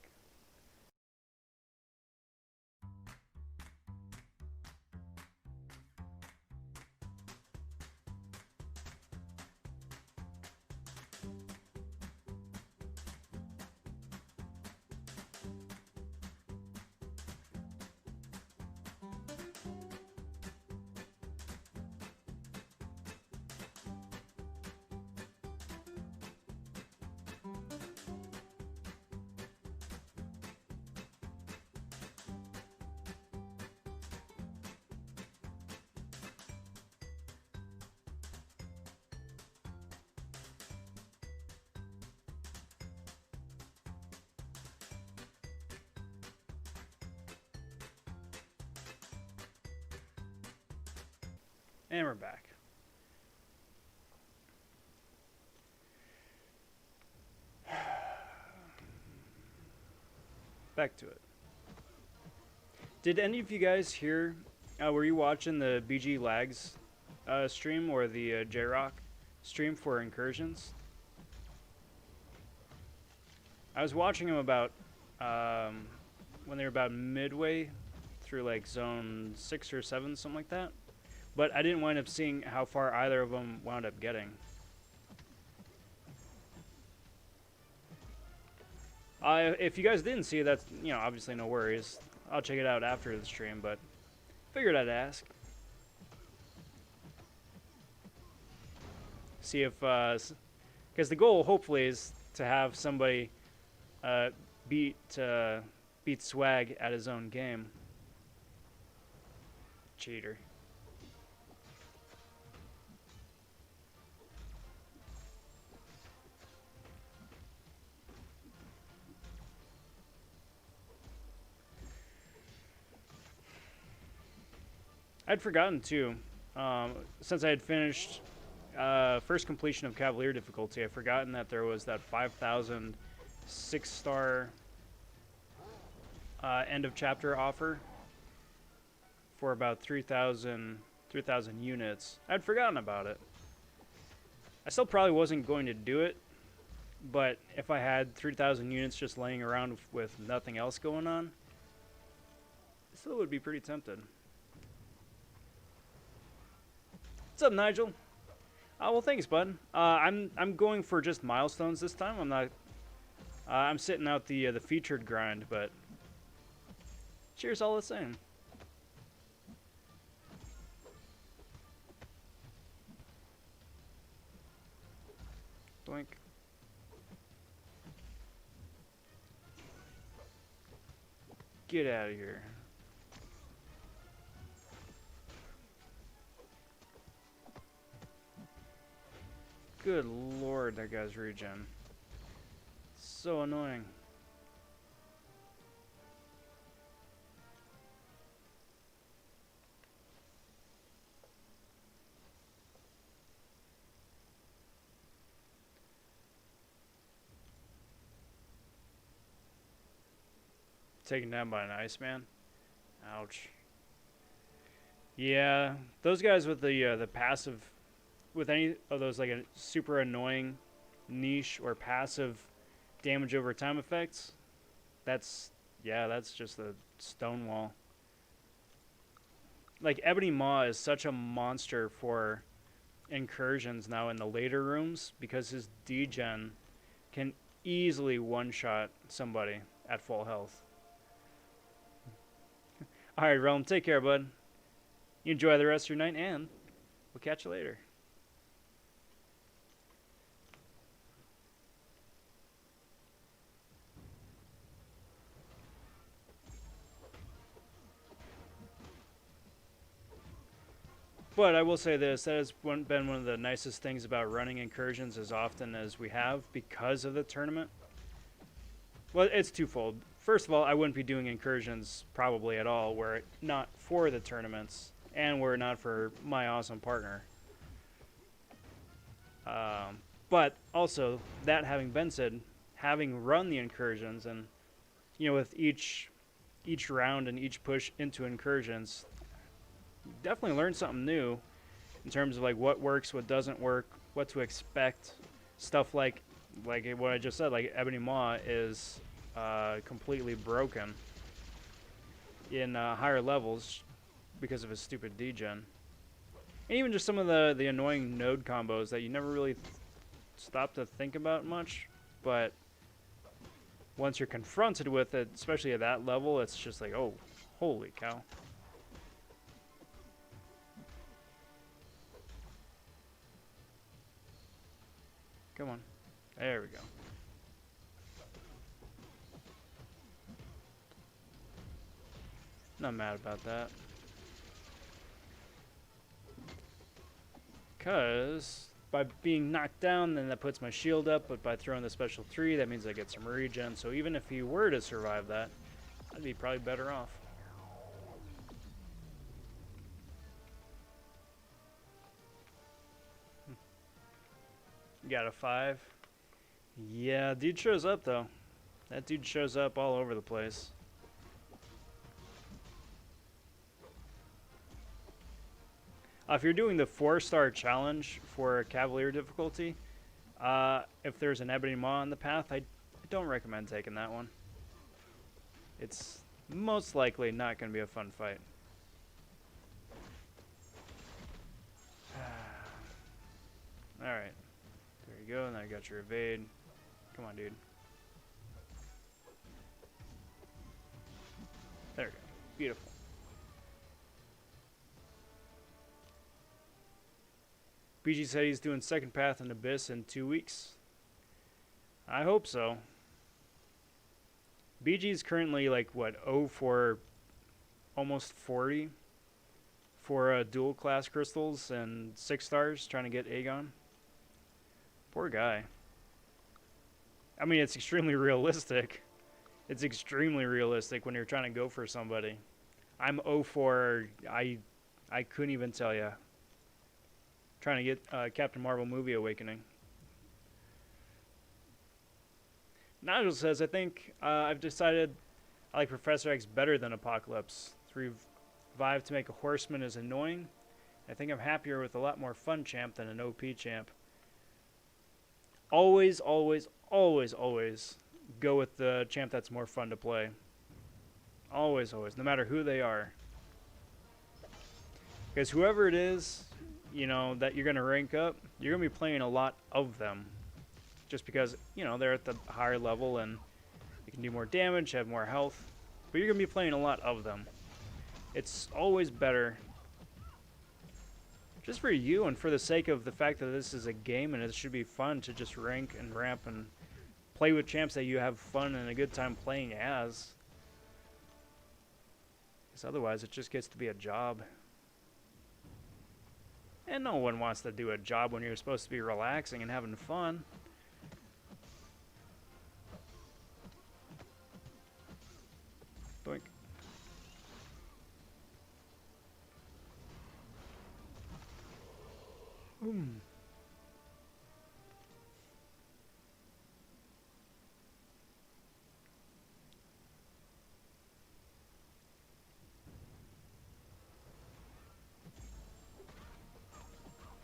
And we're back. Back to it. Did any of you guys hear, were you watching the BG Lags stream or the J-Rock stream for incursions? I was watching them about, when they were about midway through like zone 6 or 7, something like that. But I didn't wind up seeing how far either of them wound up getting. If you guys didn't see it, that's, you know, obviously no worries. I'll check it out after the stream, but figured I'd ask. See if, because the goal hopefully is to have somebody beat Swag at his own game. Cheater. I'd forgotten too, since I had finished first completion of Cavalier difficulty, I'd forgotten that there was that 5,000 6-star end of chapter offer for about 3,000 units. I'd forgotten about it. I still probably wasn't going to do it, but if I had 3,000 units just laying around with nothing else going on, I still would be pretty tempted. What's up, Nigel? Well, thanks, bud. I'm going for just milestones this time. I'm not. I'm sitting out the featured grind, but cheers all the same. Blink. Get out of here. Good lord, that guy's regen. So annoying. Taken down by an Iceman. Ouch. Yeah, those guys with the passive, with any of those like a super annoying niche or passive damage over time effects, that's just a stonewall. Like Ebony Maw is such a monster for incursions now in the later rooms because his degen can easily one-shot somebody at full health. Alright, Realm, take care, bud. You enjoy the rest of your night, and we'll catch you later. But I will say this, that has been one of the nicest things about running incursions as often as we have because of the tournament. Well, it's twofold. First of all, I wouldn't be doing incursions probably at all were it not for the tournaments and were it not for my awesome partner. But also, that having been said, having run the incursions and, you know, with each round and each push into incursions, definitely learned something new in terms of like what works, what doesn't work, what to expect. Stuff like what I just said, like Ebony Maw is completely broken in higher levels because of his stupid degen. And even just some of the annoying node combos that you never really stop to think about much, but once you're confronted with it, especially at that level, it's just like, oh, holy cow. Come on. There we go. Not mad about that. Because by being knocked down, then that puts my shield up, but by throwing the special 3, that means I get some regen. So even if he were to survive that, I'd be probably better off. You got a 5. Yeah, dude shows up though. That dude shows up all over the place. If you're doing the 4-star challenge for Cavalier difficulty, if there's an Ebony Maw on the path, I don't recommend taking that one. It's most likely not going to be a fun fight. Alright. There you go, and I got your evade. Come on, dude. There we go. Beautiful. BG said he's doing second path in Abyss in 2 weeks. I hope so. BG's currently like, what, 0 for almost 40 for dual class crystals and 6 stars trying to get Aegon. Poor guy. I mean, it's extremely realistic. It's extremely realistic when you're trying to go for somebody. I'm 0 for, I couldn't even tell you. Trying to get Captain Marvel movie Awakening. Nigel says, I think I've decided I like Professor X better than Apocalypse. 3 Vive to make a horseman is annoying. I think I'm happier with a lot more fun champ than an OP champ. Always, always, always, always go with the champ that's more fun to play. Always, always, no matter who they are. Because whoever it is, you know, that you're going to rank up, you're going to be playing a lot of them. Just because, you know, they're at the higher level and you can do more damage, have more health. But you're going to be playing a lot of them. It's always better, just for you and for the sake of the fact that this is a game and it should be fun to just rank and ramp and play with champs that you have fun and a good time playing as. Because otherwise it just gets to be a job. And no one wants to do a job when you're supposed to be relaxing and having fun. Doink.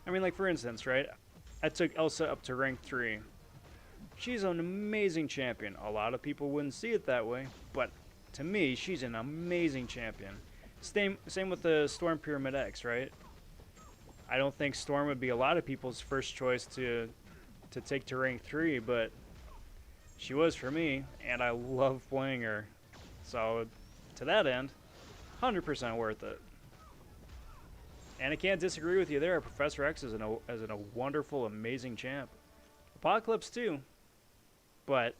I mean, like, for instance, right? I took Elsa up to rank 3. She's an amazing champion. A lot of people wouldn't see it that way, but to me, she's an amazing champion. Same with the Storm Pyramid X, right? I don't think Storm would be a lot of people's first choice to take to rank 3, but she was for me, and I love playing her. So, to that end, 100% worth it. And I can't disagree with you there. Professor X is a wonderful, amazing champ. Apocalypse too. But,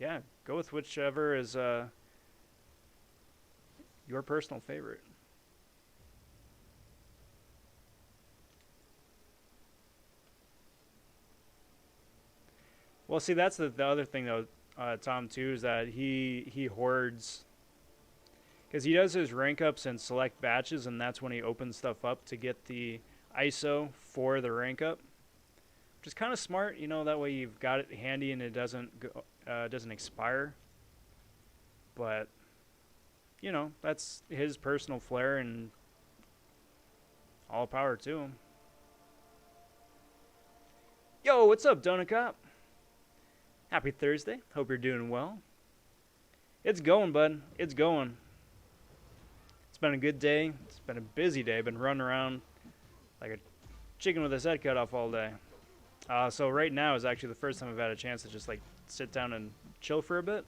yeah, go with whichever is your personal favorite. Well, see, that's the other thing, though, Tom, too, is that he hoards. Because he does his rank ups in select batches, and that's when he opens stuff up to get the ISO for the rank up. Which is kind of smart, you know, that way you've got it handy and it doesn't expire. But, you know, that's his personal flair, and all power to him. Yo, what's up, Donut Cop? Happy Thursday. Hope you're doing well. It's going, bud. It's going. It's been a good day. It's been a busy day. Been running around like a chicken with his head cut off all day. So right now is actually the first time I've had a chance to just like sit down and chill for a bit.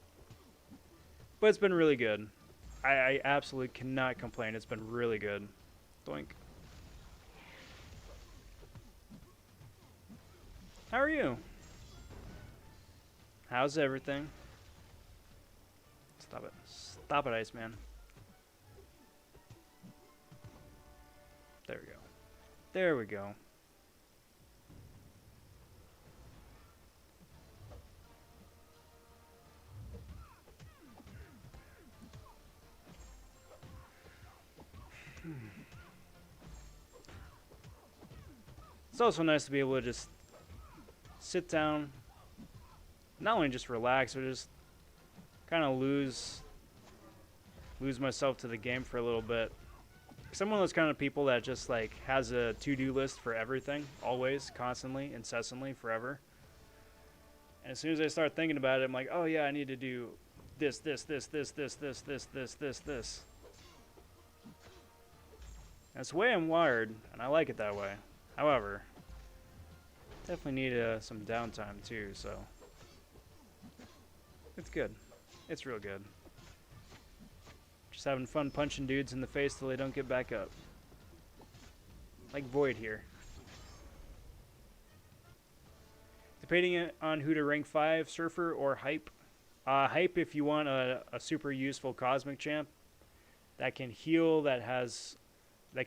But it's been really good. I absolutely cannot complain. It's been really good. Doink. How are you? How's everything? Stop it. Stop it, Iceman. There we go. There we go. It's also nice to be able to just sit down, not only just relax, but just kind of lose myself to the game for a little bit. I'm one of those kind of people that just like has a to-do list for everything, always, constantly, incessantly, forever. And as soon as I start thinking about it, I'm like, oh yeah, I need to do this. That's the way I'm wired, and I like it that way. However, definitely need some downtime too, so it's good. It's real good. Just having fun punching dudes in the face till they don't get back up. Like Void here. Depending on who to rank 5, Surfer or Hype. Hype if you want a super useful Cosmic Champ that can heal, that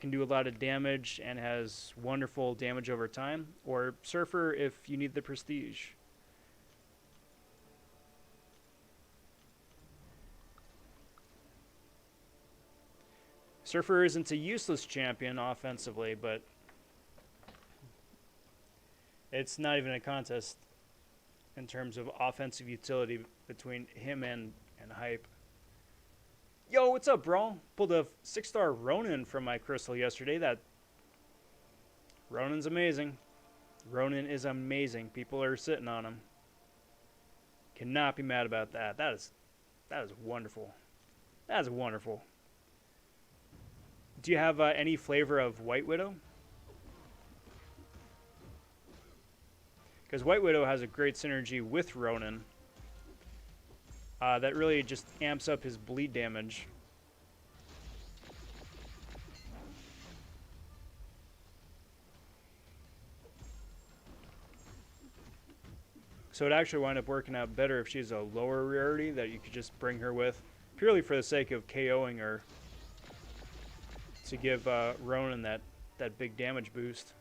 can do a lot of damage and has wonderful damage over time. Or Surfer if you need the prestige. Surfer isn't a useless champion offensively, but it's not even a contest in terms of offensive utility between him and Hype. Yo, what's up, bro? Pulled a 6-star Ronin from my crystal yesterday. That Ronin's amazing. Ronin is amazing. People are sitting on him. Cannot be mad about that. That is wonderful. That is wonderful. Do you have any flavor of White Widow? Because White Widow has a great synergy with Ronin. That really just amps up his bleed damage. So it actually wound up working out better if she's a lower rarity that you could just bring her with, purely for the sake of KOing her, to give Ronin that big damage boost.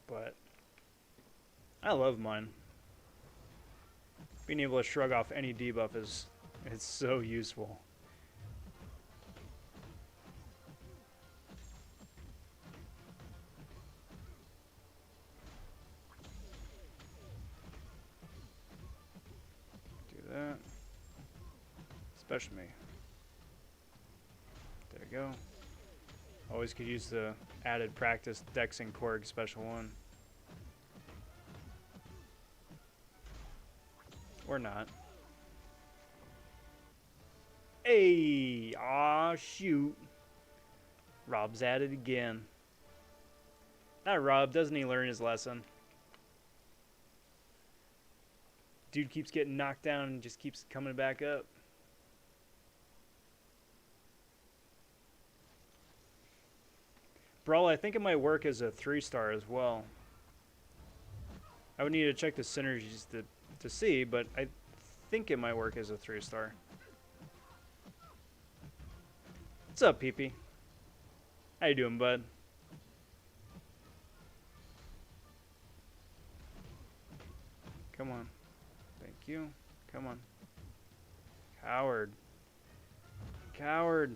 But I love mine. Being able to shrug off any debuff is so useful. Do that. Special me. There you go. Always could use the added practice Dex and Korg special one. Or not. Hey! Aw, shoot. Rob's at it again. That Rob, doesn't he learn his lesson? Dude keeps getting knocked down and just keeps coming back up. Brawl, I think it might work as a 3-star as well. I would need to check the synergies to see, but I think it might work as a 3-star. What's up, PP? How you doing, bud? Come on. Thank you. Come on. Coward. Coward.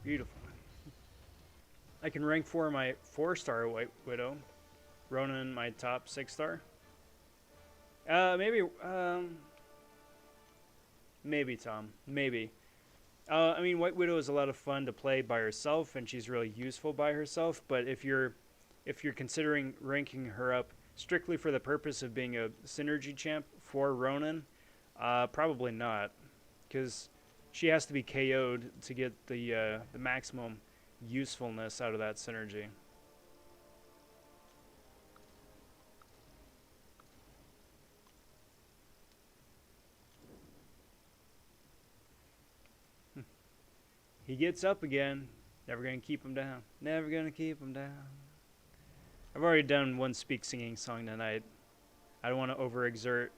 Beautiful. I can rank for my 4-star White Widow. Ronin, my top 6-star. Maybe Tom. Maybe. I mean, White Widow is a lot of fun to play by herself, and she's really useful by herself. But if you're considering ranking her up strictly for the purpose of being a synergy champ for Ronin, probably not, because she has to be KO'd to get the maximum usefulness out of that synergy. He gets up again. Never gonna keep him down. Never gonna keep him down. I've already done one speak singing song tonight. I don't want to overexert.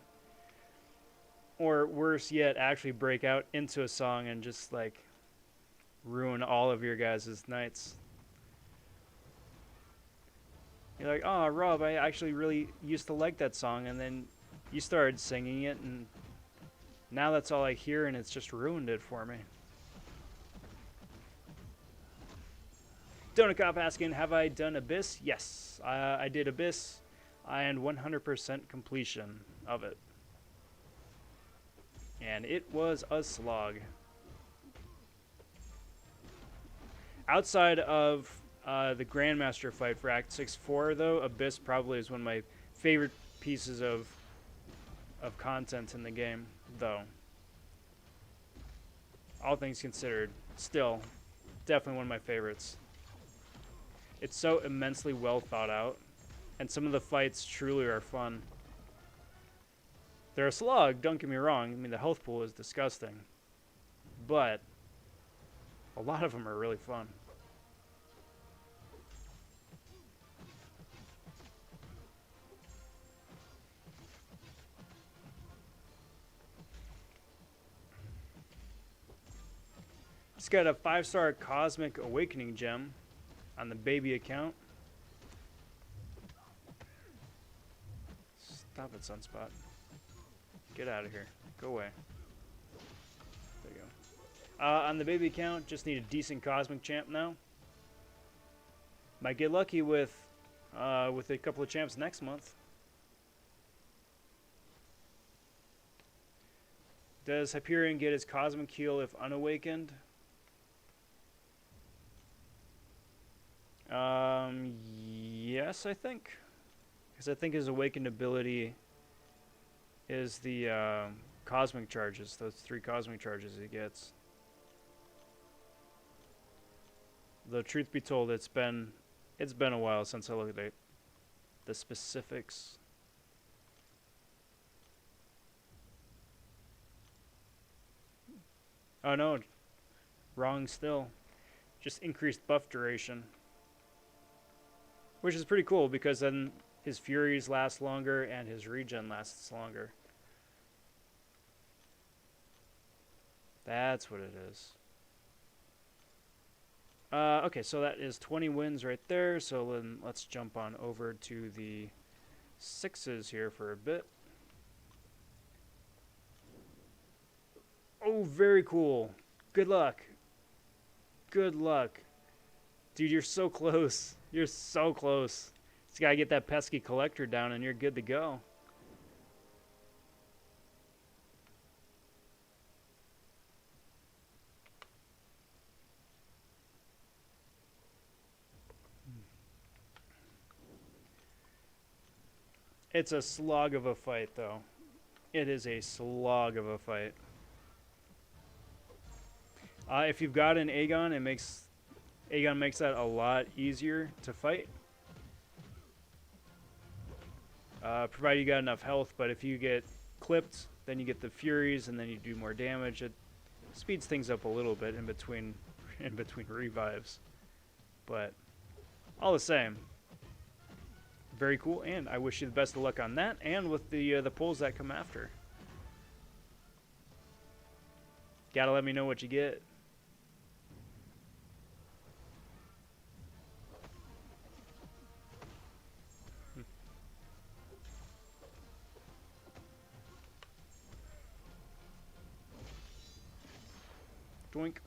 Or worse yet, actually break out into a song and just like ruin all of your guys' nights. You're like, oh, Rob, I actually really used to like that song, and then you started singing it, and now that's all I hear, and it's just ruined it for me. Donut Cop asking, have I done Abyss? Yes, I did Abyss, and 100% completion of it. And it was a slog. Outside of the Grandmaster fight for Act 6-4, though, Abyss probably is one of my favorite pieces of content in the game, though. All things considered, still, definitely one of my favorites. It's so immensely well thought out, and some of the fights truly are fun. They're a slog, don't get me wrong. I mean, the health pool is disgusting, but a lot of them are really fun. It's got a 5-star Cosmic Awakening gem on the baby account. Stop it, Sunspot. Get out of here. Go away. There you go. On the baby account, just need a decent Cosmic champ now. Might get lucky with a couple of champs next month. Does Hyperion get his Cosmic heal if unawakened? Yes, I think. Because I think his awakened ability is the Cosmic charges. Those 3 Cosmic charges he gets. Though truth be told, it's been a while since I looked at the specifics. Oh no, wrong still. Just increased buff duration. Which is pretty cool because then his Furies last longer and his regen lasts longer. That's what it is. Okay, so that is 20 wins right there. So then let's jump on over to the 6s here for a bit. Oh, very cool. Good luck. Good luck. Dude, you're so close. You're so close. Just gotta get that pesky collector down and you're good to go. It's a slog of a fight, though. It is a slog of a fight. If you've got an Aegon, Aegon makes that a lot easier to fight. Provided you got enough health, but if you get clipped, then you get the Furies, and then you do more damage. It speeds things up a little bit in between revives. But all the same, very cool, and I wish you the best of luck on that, and with the pulls that come after. Gotta let me know what you get. Doink.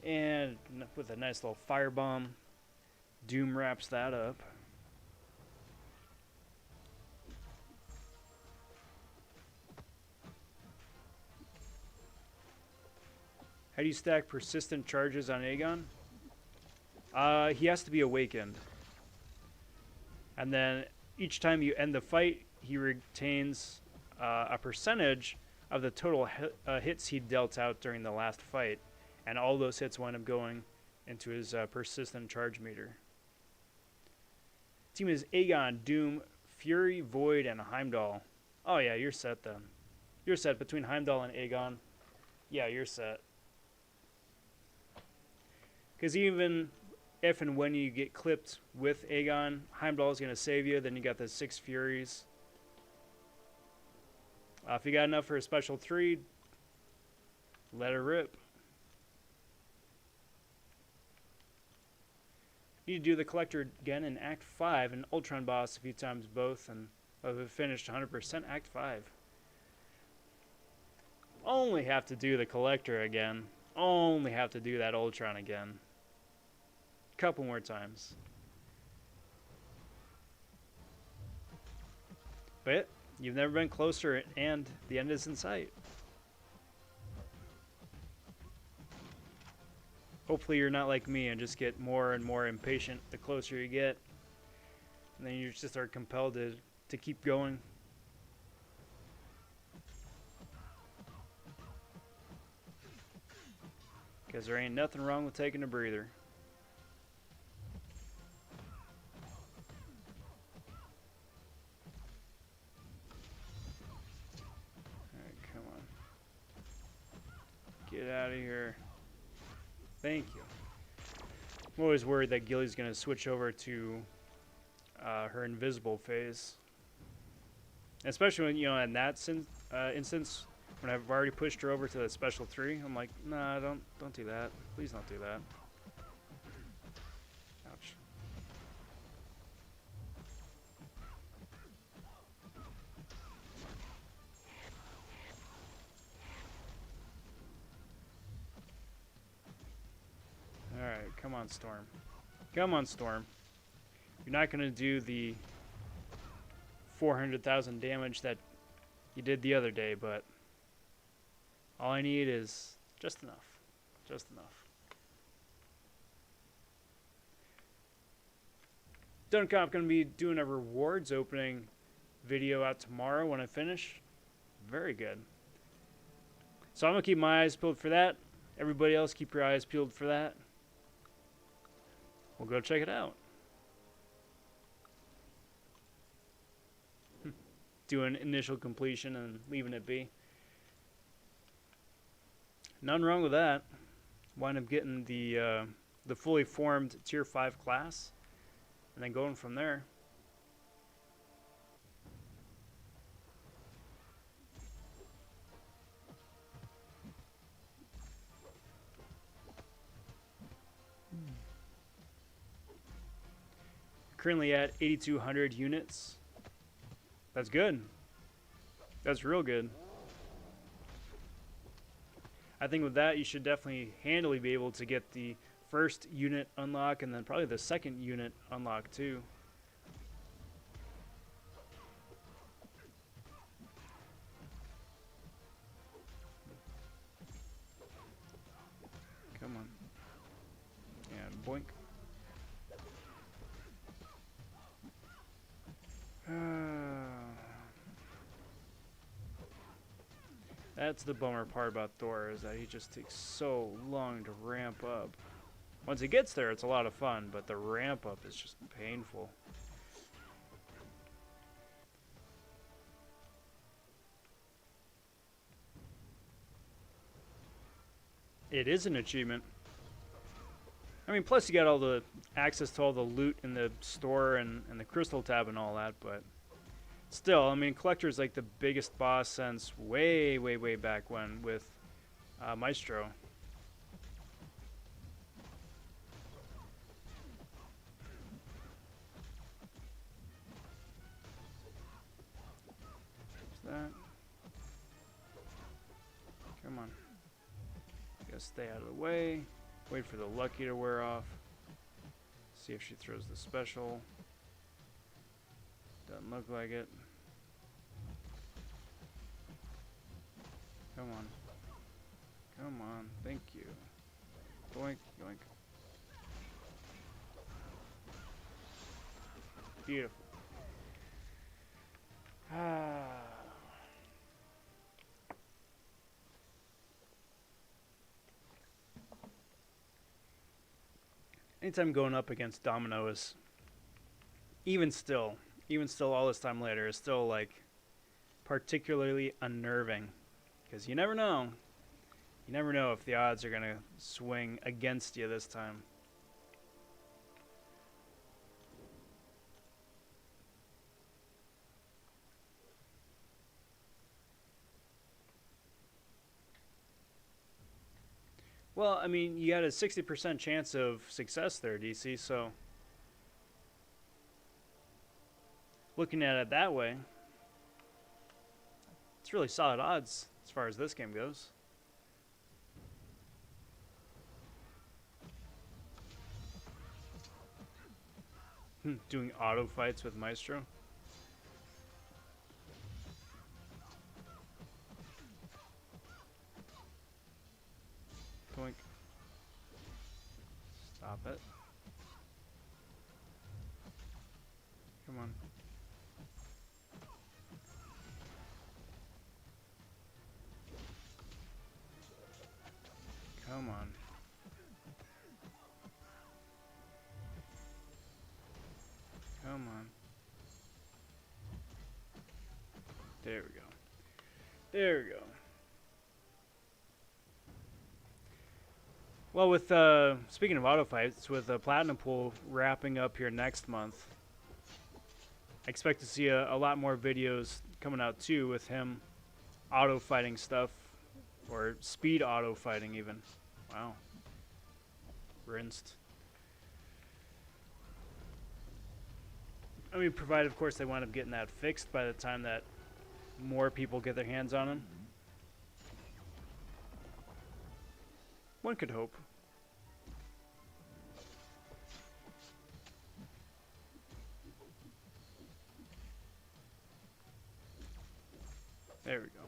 And with a nice little firebomb, Doom wraps that up. How do you stack persistent charges on Aegon? He has to be awakened. And then each time you end the fight, he retains a percentage of the total hits he dealt out during the last fight. And all those hits wind up going into his persistent charge meter. Team is Aegon, Doom, Fury, Void, and Heimdall. Oh yeah, you're set then. You're set between Heimdall and Aegon. Yeah, you're set. Because even if and when you get clipped with Aegon, Heimdall is going to save you. Then you got the 6 Furies. If you got enough for a special 3, let her rip. You need to do the Collector again in Act 5 and Ultron boss a few times both, and I've finished 100% Act 5. Only have to do the Collector again. Only have to do that Ultron again. Couple more times. But you've never been closer, and the end is in sight. Hopefully you're not like me and just get more and more impatient the closer you get. And then you just are compelled to keep going. Because there ain't nothing wrong with taking a breather. Alright, come on. Get out of here. Thank you. I'm always worried that Gilly's going to switch over to her invisible phase. Especially when, you know, in that instance, when I've already pushed her over to the special 3, I'm like, nah, don't do that. Please don't do that. Ouch. Alright, come on, Storm. Come on, Storm. You're not going to do the 400,000 damage that you did the other day, but all I need is just enough. Just enough. Duncomp going to be doing a rewards opening video out tomorrow when I finish. Very good. So I'm going to keep my eyes peeled for that. Everybody else, keep your eyes peeled for that. We'll go check it out. Doing initial completion and leaving it be. Nothing wrong with that. Wind up getting the fully formed tier 5 class, and then going from there. Currently at 8,200 units. That's good. That's real good. I think with that, you should definitely handily be able to get the first unit unlock and then probably the second unit unlock too. Come on. And boink. That's the bummer part about Thor, is that he just takes so long to ramp up. Once he gets there, it's a lot of fun, but the ramp up is just painful. It is an achievement. I mean, plus you got all the access to all the loot in the store and the crystal tab and all that, but still, I mean, Collector's like the biggest boss since way, way, way back when with Maestro. What's that? Come on. Gotta stay out of the way. Wait for the lucky to wear off. See if she throws the special. Doesn't look like it. Come on. Come on. Thank you. Yoink, yoink. Beautiful. Anytime going up against Domino is, even still all this time later, is still like particularly unnerving, because you never know if the odds are gonna swing against you this time. Well, I mean, you got a 60% chance of success there, DC, so looking at it that way, it's really solid odds as far as this game goes. Doing auto fights with Maestro. Boink. Stop it. Come on. Come on. Come on. There we go. There we go. Well, with speaking of auto fights, with the Platinum Pool wrapping up here next month, I expect to see a lot more videos coming out too with him auto fighting stuff, or speed auto fighting even. Wow. Rinsed. I mean, provided of course they wind up getting that fixed by the time that more people get their hands on him. One could hope. There we go.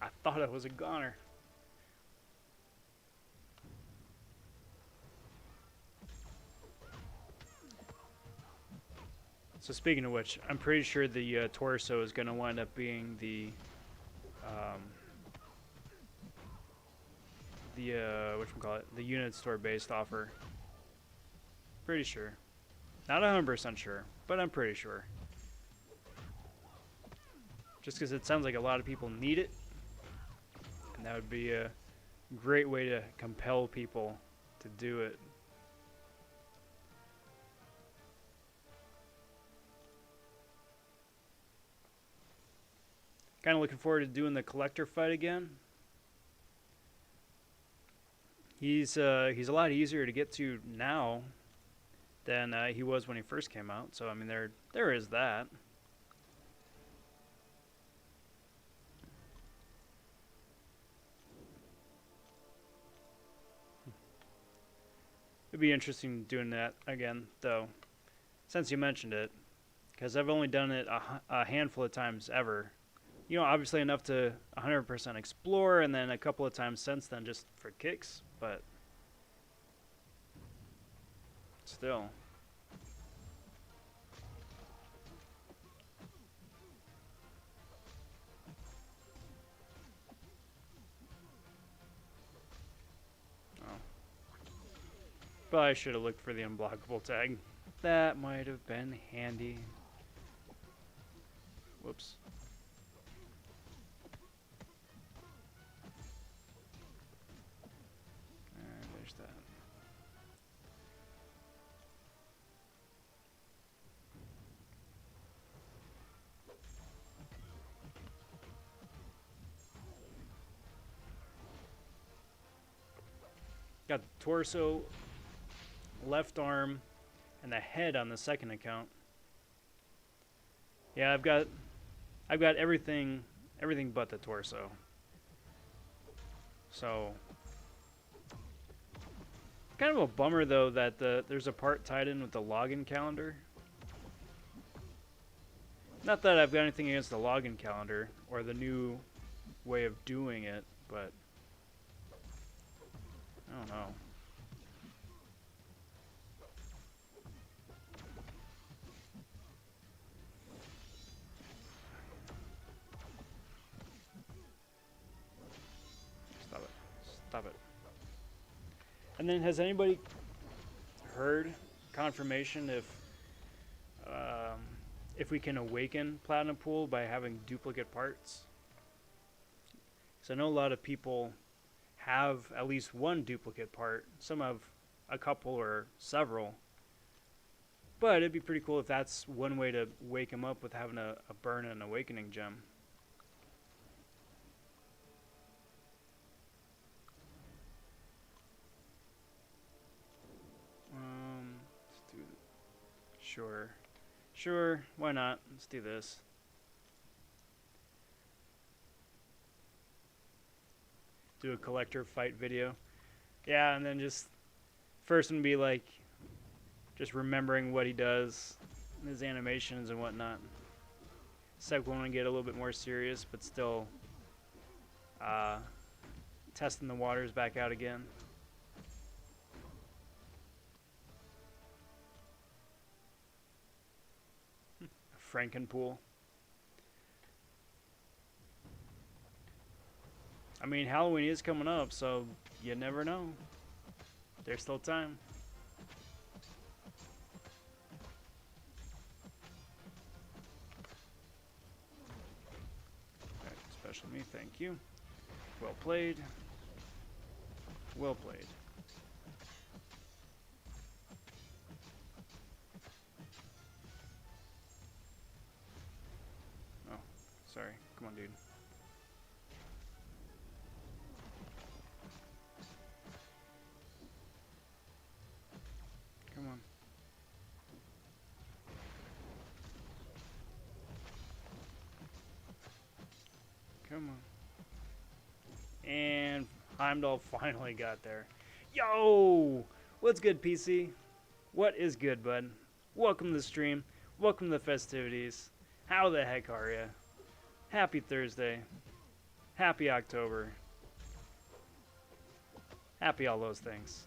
I thought it was a goner. So speaking of which, I'm pretty sure the torso is going to wind up being the whatchamacallit, the unit store based offer. Pretty sure. Not 100% sure, but I'm pretty sure. Just because it sounds like a lot of people need it, and that would be a great way to compel people to do it. Kind of looking forward to doing the collector fight again. He's a lot easier to get to now than he was when he first came out. So I mean, there is that. It'd be interesting doing that again, though, since you mentioned it, because I've only done it a handful of times ever. You know, obviously enough to 100% explore, and then a couple of times since then just for kicks, but still. But I should have looked for the unblockable tag. That might have been handy. Whoops. And there's that. Got the torso, left arm, and the head on the second account. Yeah, I've got everything but the torso. So kind of a bummer though that there's a part tied in with the login calendar. Not that I've got anything against the login calendar or the new way of doing it, but I don't know. Stop it. And then has anybody heard confirmation if we can awaken Platinum Pool by having duplicate parts? Because I know a lot of people have at least one duplicate part. Some have a couple or several. But it'd be pretty cool if that's one way to wake them up with having a burn and awakening gem. Sure. Sure, why not? Let's do this. Do a collector fight video. Yeah, and then just first one be like just remembering what he does, his animations and whatnot. Second one get a little bit more serious, but still testing the waters back out again. Frankenpool. I mean, Halloween is coming up, so you never know. There's still time. Right, special me, thank you. Well played. Well played. Oh, sorry. Come on, dude. Come on. Come on. And Heimdall finally got there. Yo! What's good, PC? What is good, bud? Welcome to the stream. Welcome to the festivities. How the heck are ya? Happy Thursday. Happy October. Happy all those things.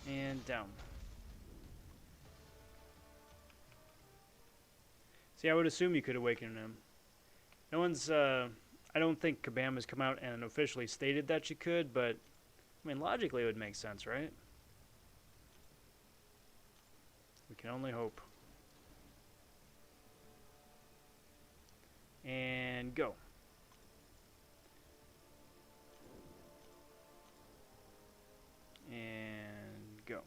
And down. See, I would assume you could awaken him. No one's, I don't think Kabam has come out and officially stated that you could, but, I mean, logically it would make sense, right? We can only hope. And go. And go.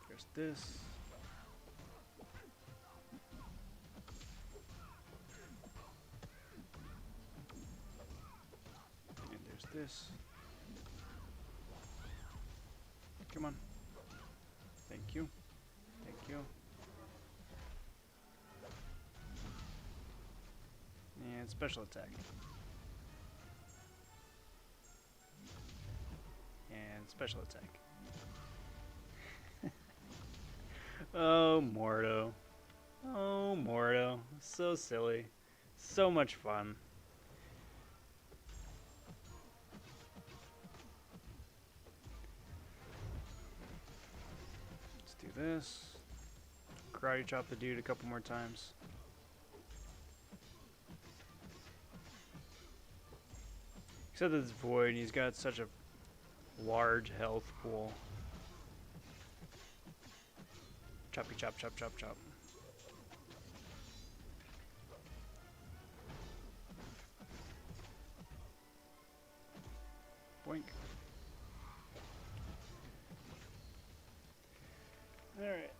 There's this. And there's this. Come on. Thank you. Thank you. And special attack. And special attack. Oh, Mordo. Oh, Mordo. So silly. So much fun. Let's do this. Karate chop the dude a couple more times. Except that it's void and he's got such a large health pool. Choppy chop chop chop chop. Boink. Alright.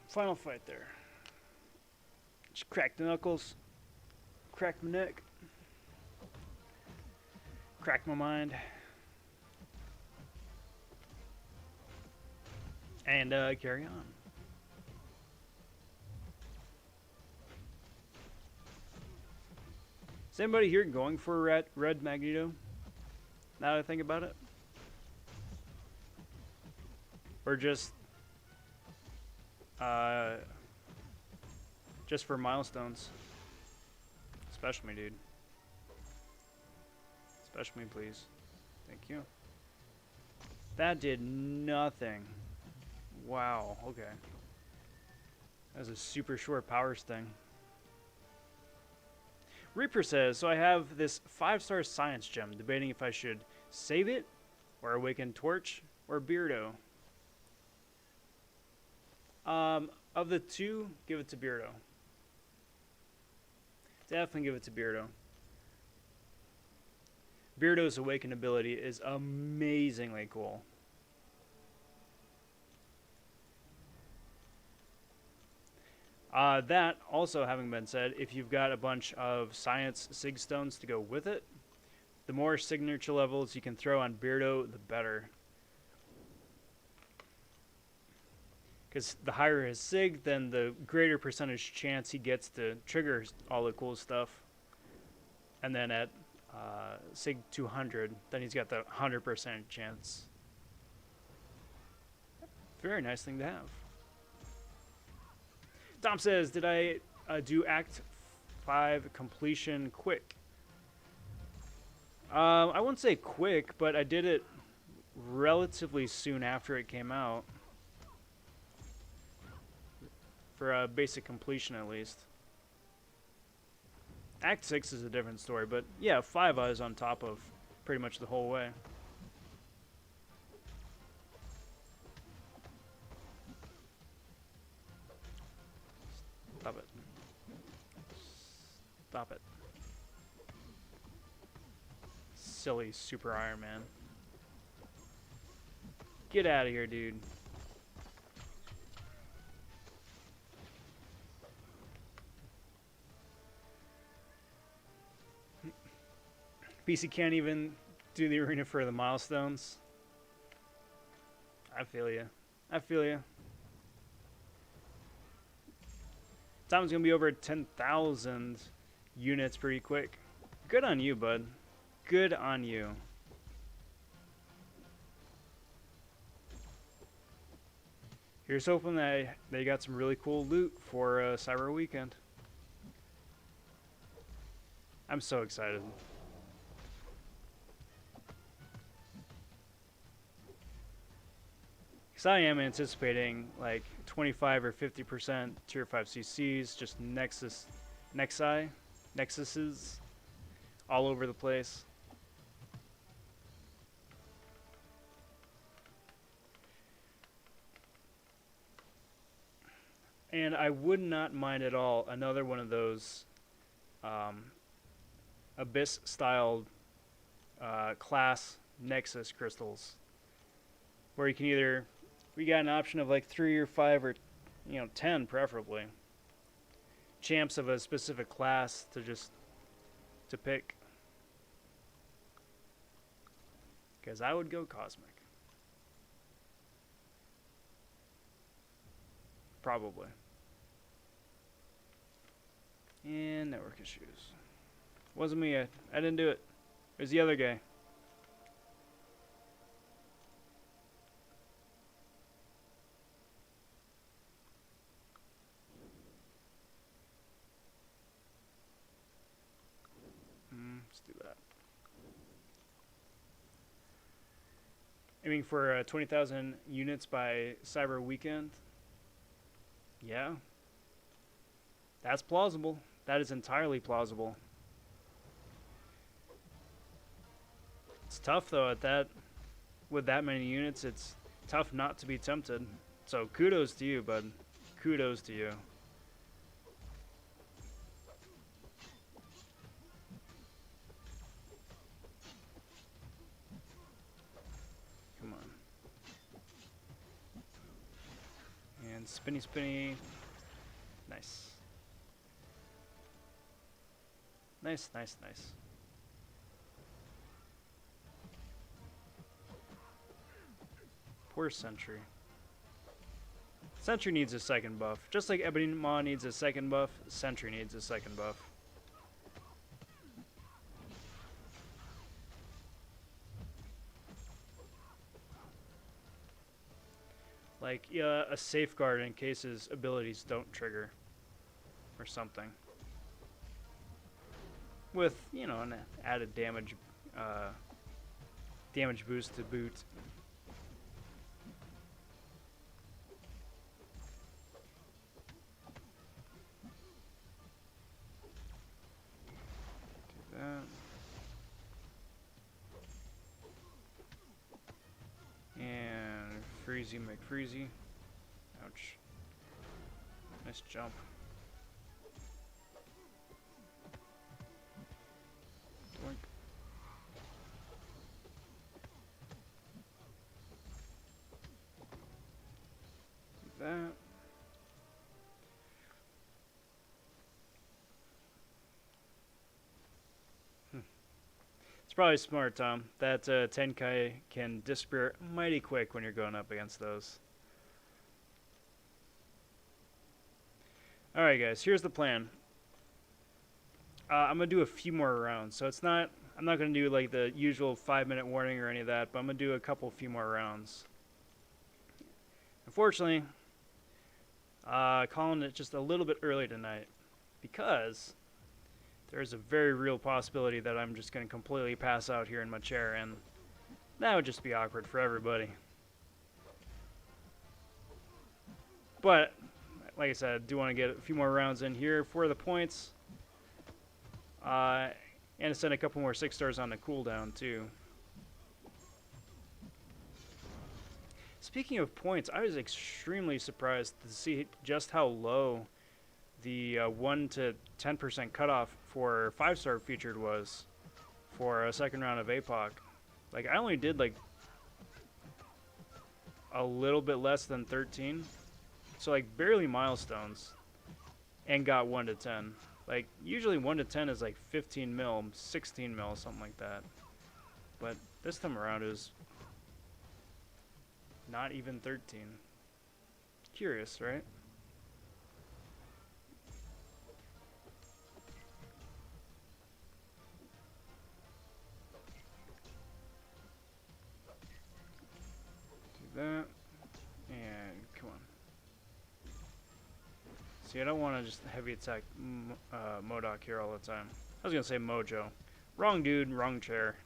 Final fight there. Just crack the knuckles. Crack my neck. Crack my mind. And carry on. Is anybody here going for red Magneto? Now that I think about it? Or just for milestones? Special me, dude. Special me, please. Thank you. That did nothing. Wow, okay. That was a super short power sting. Reaper says, so I have this 5-star science gem, debating if I should save it, or awaken Torch, or Beardo. Of the two, give it to Beardo. Definitely give it to Beardo. Beardo's awaken ability is amazingly cool. That also having been said, if you've got a bunch of science sig stones to go with it, the more signature levels you can throw on Beardo, the better. Because the higher his sig, then the greater percentage chance he gets to trigger all the cool stuff. And then at sig 200, then he's got the 100% chance. Very nice thing to have. Tom says, did I do Act 5 completion quick? I wouldn't say quick, but I did it relatively soon after it came out. For a basic completion, at least. Act 6 is a different story, but yeah, 5 I was on top of pretty much the whole way. Stop it. Stop it. Silly Super Iron Man. Get out of here, dude. PC can't even do the arena for the milestones. I feel you. I feel you. Tom's gonna be over 10,000 units pretty quick. Good on you, bud. Good on you. Here's hoping that they got some really cool loot for Cyber Weekend. I'm so excited. Because I am anticipating like 25 or 50% tier 5 CCs, just Nexuses all over the place. And I would not mind at all another one of those Abyss-styled class Nexus crystals, where you can either, we got an option of like 3 or 5 or 10 preferably, champs of a specific class to pick. Because I would go Cosmic. Probably. And network issues. Wasn't me. I didn't do it. It was the other guy. Let's do that. Aiming for 20,000 units by Cyber Weekend. Yeah. That's plausible. That is entirely plausible. It's tough though with that many units, it's tough not to be tempted. So kudos to you, bud. Kudos to you. Come on. And spinny. Nice. Nice. Poor Sentry. Sentry needs a second buff. Just like Ebony Maw needs a second buff, Sentry needs a second buff. Like, yeah, a safeguard in case his abilities don't trigger. Or something. With, an added damage boost to boot. Do that. And Freezy McFreezy. Ouch. Nice jump. Doink. Do that. It's probably smart, Tom. That Tenkai can disappear mighty quick when you're going up against those. Alright guys, here's the plan. I'm going to do a few more rounds. So it's not, I'm not going to do like the usual 5-minute warning or any of that, but I'm going to do a few more rounds. Unfortunately, calling it just a little bit early tonight because there's a very real possibility that I'm just going to completely pass out here in my chair, and that would just be awkward for everybody. But, like I said, I do want to get a few more rounds in here for the points. And to send a couple more 6 stars on the cooldown, too. Speaking of points, I was extremely surprised to see just how low the 1 to 10% cutoff for 5-star featured was for a second round of APOC. Like, I only did like a little bit less than 13, so like barely milestones, and got 1 to 10. Like, usually 1 to 10 is like 15 mil, 16 mil, something like that. But this time around it was not even 13. Curious, right? That, and come on. See, I don't want to just heavy attack MODOK here all the time. I was gonna say Mojo. Wrong dude, wrong chair.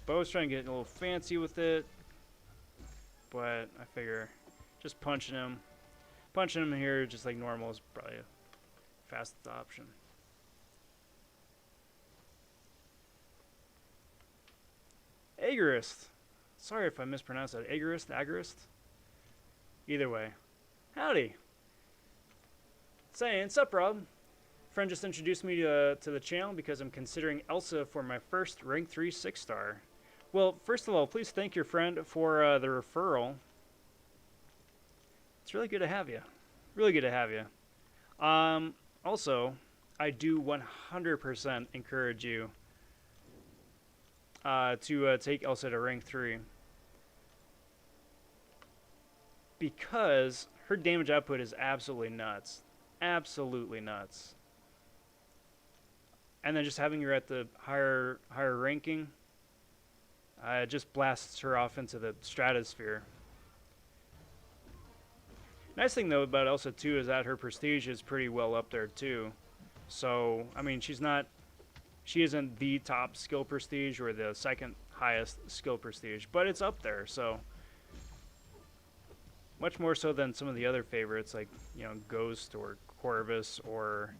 Bo was trying to get a little fancy with it, but I figure just punching him here just like normal is probably a fastest option. Agorist. Sorry if I mispronounced that. Agorist? Either way. Howdy. Saying, sup, Rob? Friend just introduced me to the channel because I'm considering Elsa for my first rank 3 6-star. Well, first of all, please thank your friend for the referral. It's really good to have you. Really good to have you. Also, I do 100% encourage you to take Elsa to rank 3. Because her damage output is absolutely nuts. Absolutely nuts. And then just having her at the higher ranking, it just blasts her off into the stratosphere. Nice thing though about Elsa 2 is that her prestige is pretty well up there too. So, I mean, she isn't the top skill prestige or the second highest skill prestige, but it's up there, so much more so than some of the other favorites like, you know, Ghost or Corvus or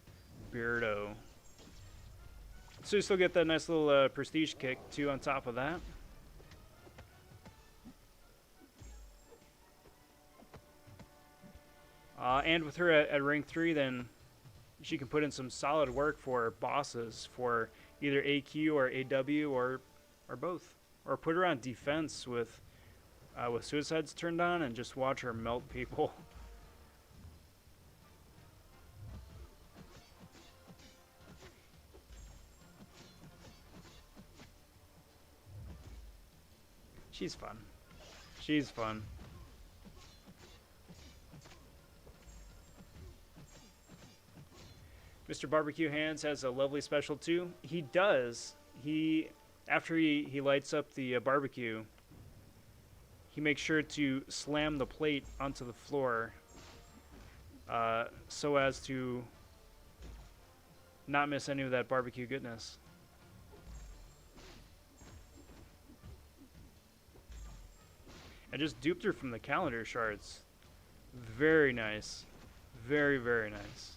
Beardo. So you still get that nice little prestige kick too on top of that. And with her at rank 3, then she can put in some solid work for bosses for either AQ or AW or both. Or put her on defense with suicides turned on and just watch her melt people. She's fun. She's fun. Mr. Barbecue Hands has a lovely special too. He does. After he lights up the barbecue, he makes sure to slam the plate onto the floor so as to not miss any of that barbecue goodness. I just duped her from the calendar shards. Very nice. Very, very nice.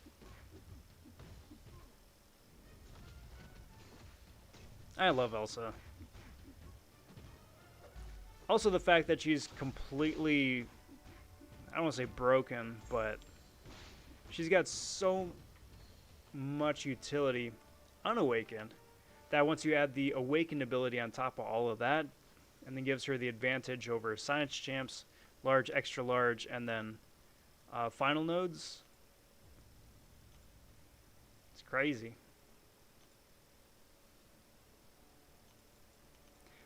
I love Elsa. Also the fact that she's completely, I don't want to say broken, but she's got so much utility unawakened that once you add the awakened ability on top of all of that, and then gives her the advantage over science champs, large, extra large, and then final nodes. Crazy.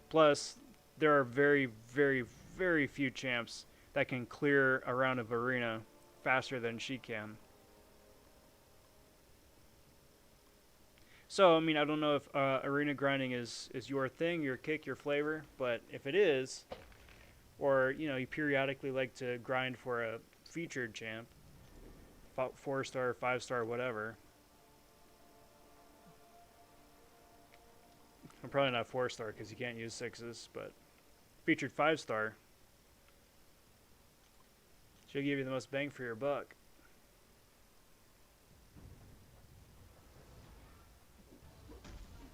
Plus, there are very, very, very few champs that can clear a round of arena faster than she can. So, I mean, I don't know if arena grinding is your thing, your kick, your flavor, but if it is, or, you know, you periodically like to grind for a featured champ, 4-star, 5-star, whatever. I'm probably not 4-star because you can't use 6s, but featured 5-star. She'll give you the most bang for your buck.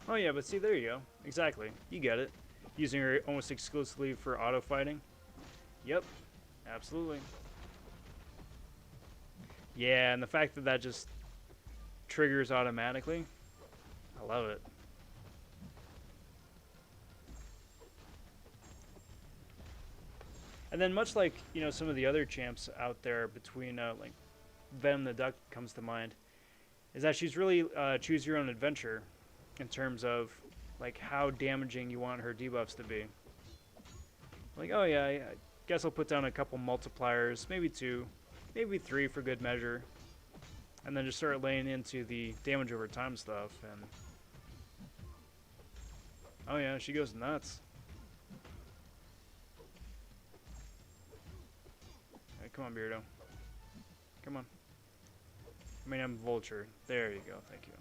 Oh yeah, but see, there you go. Exactly. You get it. Using her almost exclusively for auto fighting. Yep. Absolutely. Yeah, and the fact that that just triggers automatically, I love it. And then much like, you know, some of the other champs out there between, like, Venom the Duck comes to mind, is that she's really choose your own adventure in terms of, like, how damaging you want her debuffs to be. Like, oh yeah, I guess I'll put down a couple multipliers, maybe 2, maybe 3 for good measure, and then just start laying into the damage over time stuff, and oh yeah, she goes nuts. Hey, come on, Beardo. Come on. I mean, I'm Vulture. There you go, thank you.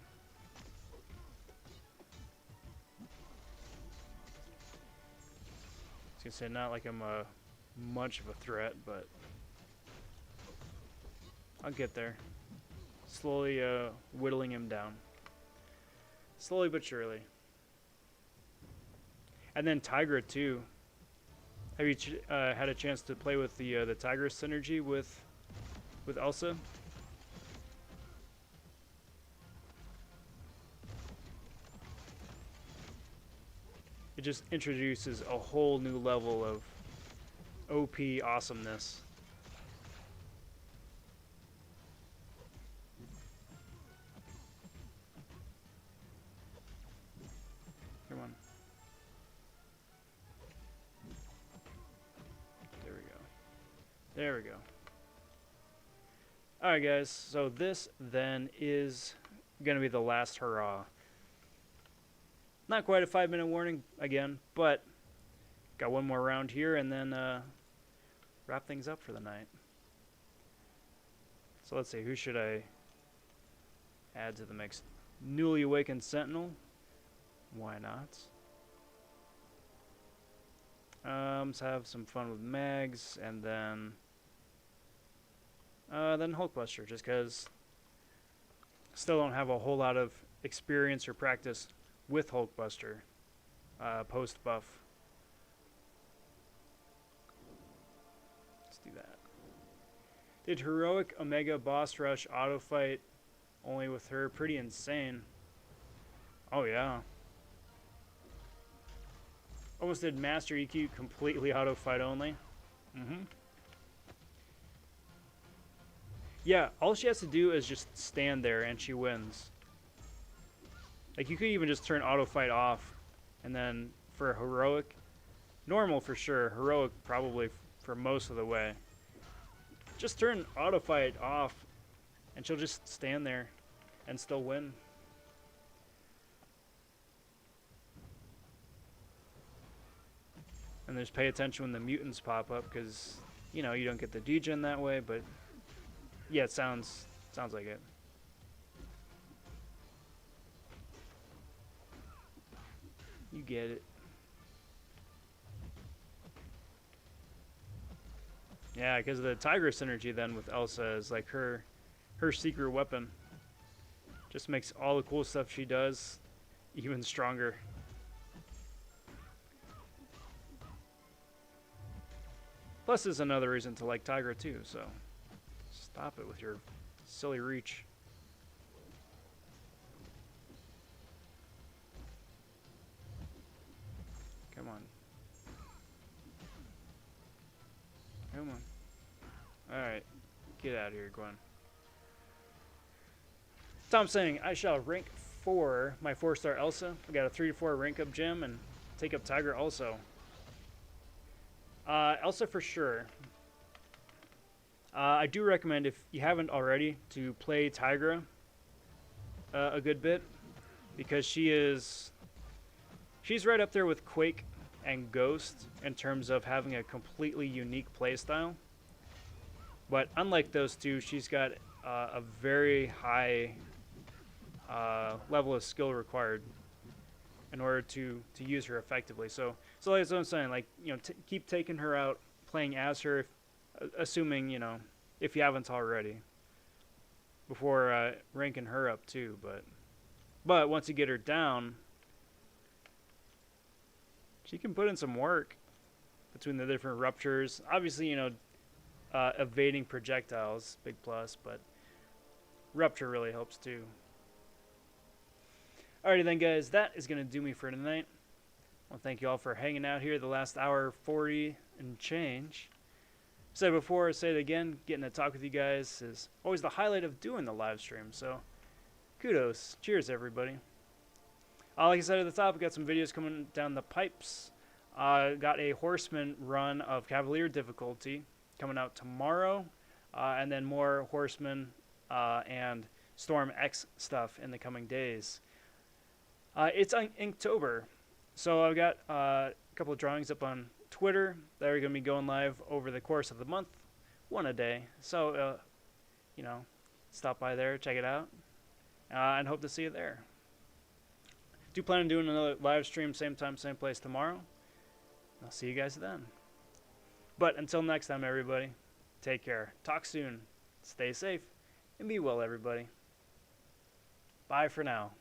I was gonna say, not like I'm much of a threat, but I'll get there. Slowly whittling him down. Slowly but surely. And then Tigra too. Have you had a chance to play with the Tigra synergy with Elsa? It just introduces a whole new level of OP awesomeness. Come on. There we go. There we go. Alright guys, so this then is going to be the last hurrah. Not quite a 5-minute warning again, but got one more round here and then wrap things up for the night. So let's see, who should I add to the mix? Newly Awakened Sentinel. Why not? Let's have some fun with Mags, and then Hulkbuster, just because still don't have a whole lot of experience or practice with Hulkbuster post buff. Let's do that. Did Heroic Omega Boss Rush auto fight only with her? Pretty insane. Oh yeah. Almost did Master EQ completely auto fight only. Yeah, all she has to do is just stand there and she wins. Like, you could even just turn auto fight off, and then for Heroic, normal for sure, Heroic probably for most of the way. Just turn auto fight off, and she'll just stand there and still win. And just pay attention when the mutants pop up, because, you know, you don't get the degen that way, but yeah, it sounds like it. You get it. Yeah, because the Tigra synergy then with Elsa is like her secret weapon. Just makes all the cool stuff she does even stronger. Plus, is another reason to like Tigra too, so stop it with your silly reach. Come on. Come on. Alright. Get out of here, Gwen. Tom saying, I shall rank 4 my 4-star Elsa. We got a 3 to 4 rank up gym and take up Tiger also. Elsa for sure. I do recommend, if you haven't already, to play Tigra a good bit, because she's right up there with Quake and Ghost in terms of having a completely unique playstyle. But unlike those two, she's got a very high level of skill required in order to use her effectively. So like that's what I'm saying. Like, you know, keep taking her out, playing as her, assuming, you know, if you haven't already, before ranking her up too. But once you get her down, she can put in some work between the different ruptures. Obviously, you know, evading projectiles, big plus, but rupture really helps too. Alrighty then, guys, that is going to do me for tonight. I want to thank you all for hanging out here the last hour 40 and change. Said it before, I say it again, getting to talk with you guys is always the highlight of doing the live stream, so kudos. Cheers, everybody. Like I said at the top, we got some videos coming down the pipes. Got a Horseman run of Cavalier difficulty coming out tomorrow, and then more Horseman and Storm X stuff in the coming days. It's Inktober, so I've got a couple of drawings up on Twitter that are going to be going live over the course of the month, one a day. So, you know, stop by there, check it out, and hope to see you there. Do plan on doing another live stream, same time, same place tomorrow. I'll see you guys then. But until next time, everybody, take care. Talk soon. Stay safe. And be well, everybody. Bye for now.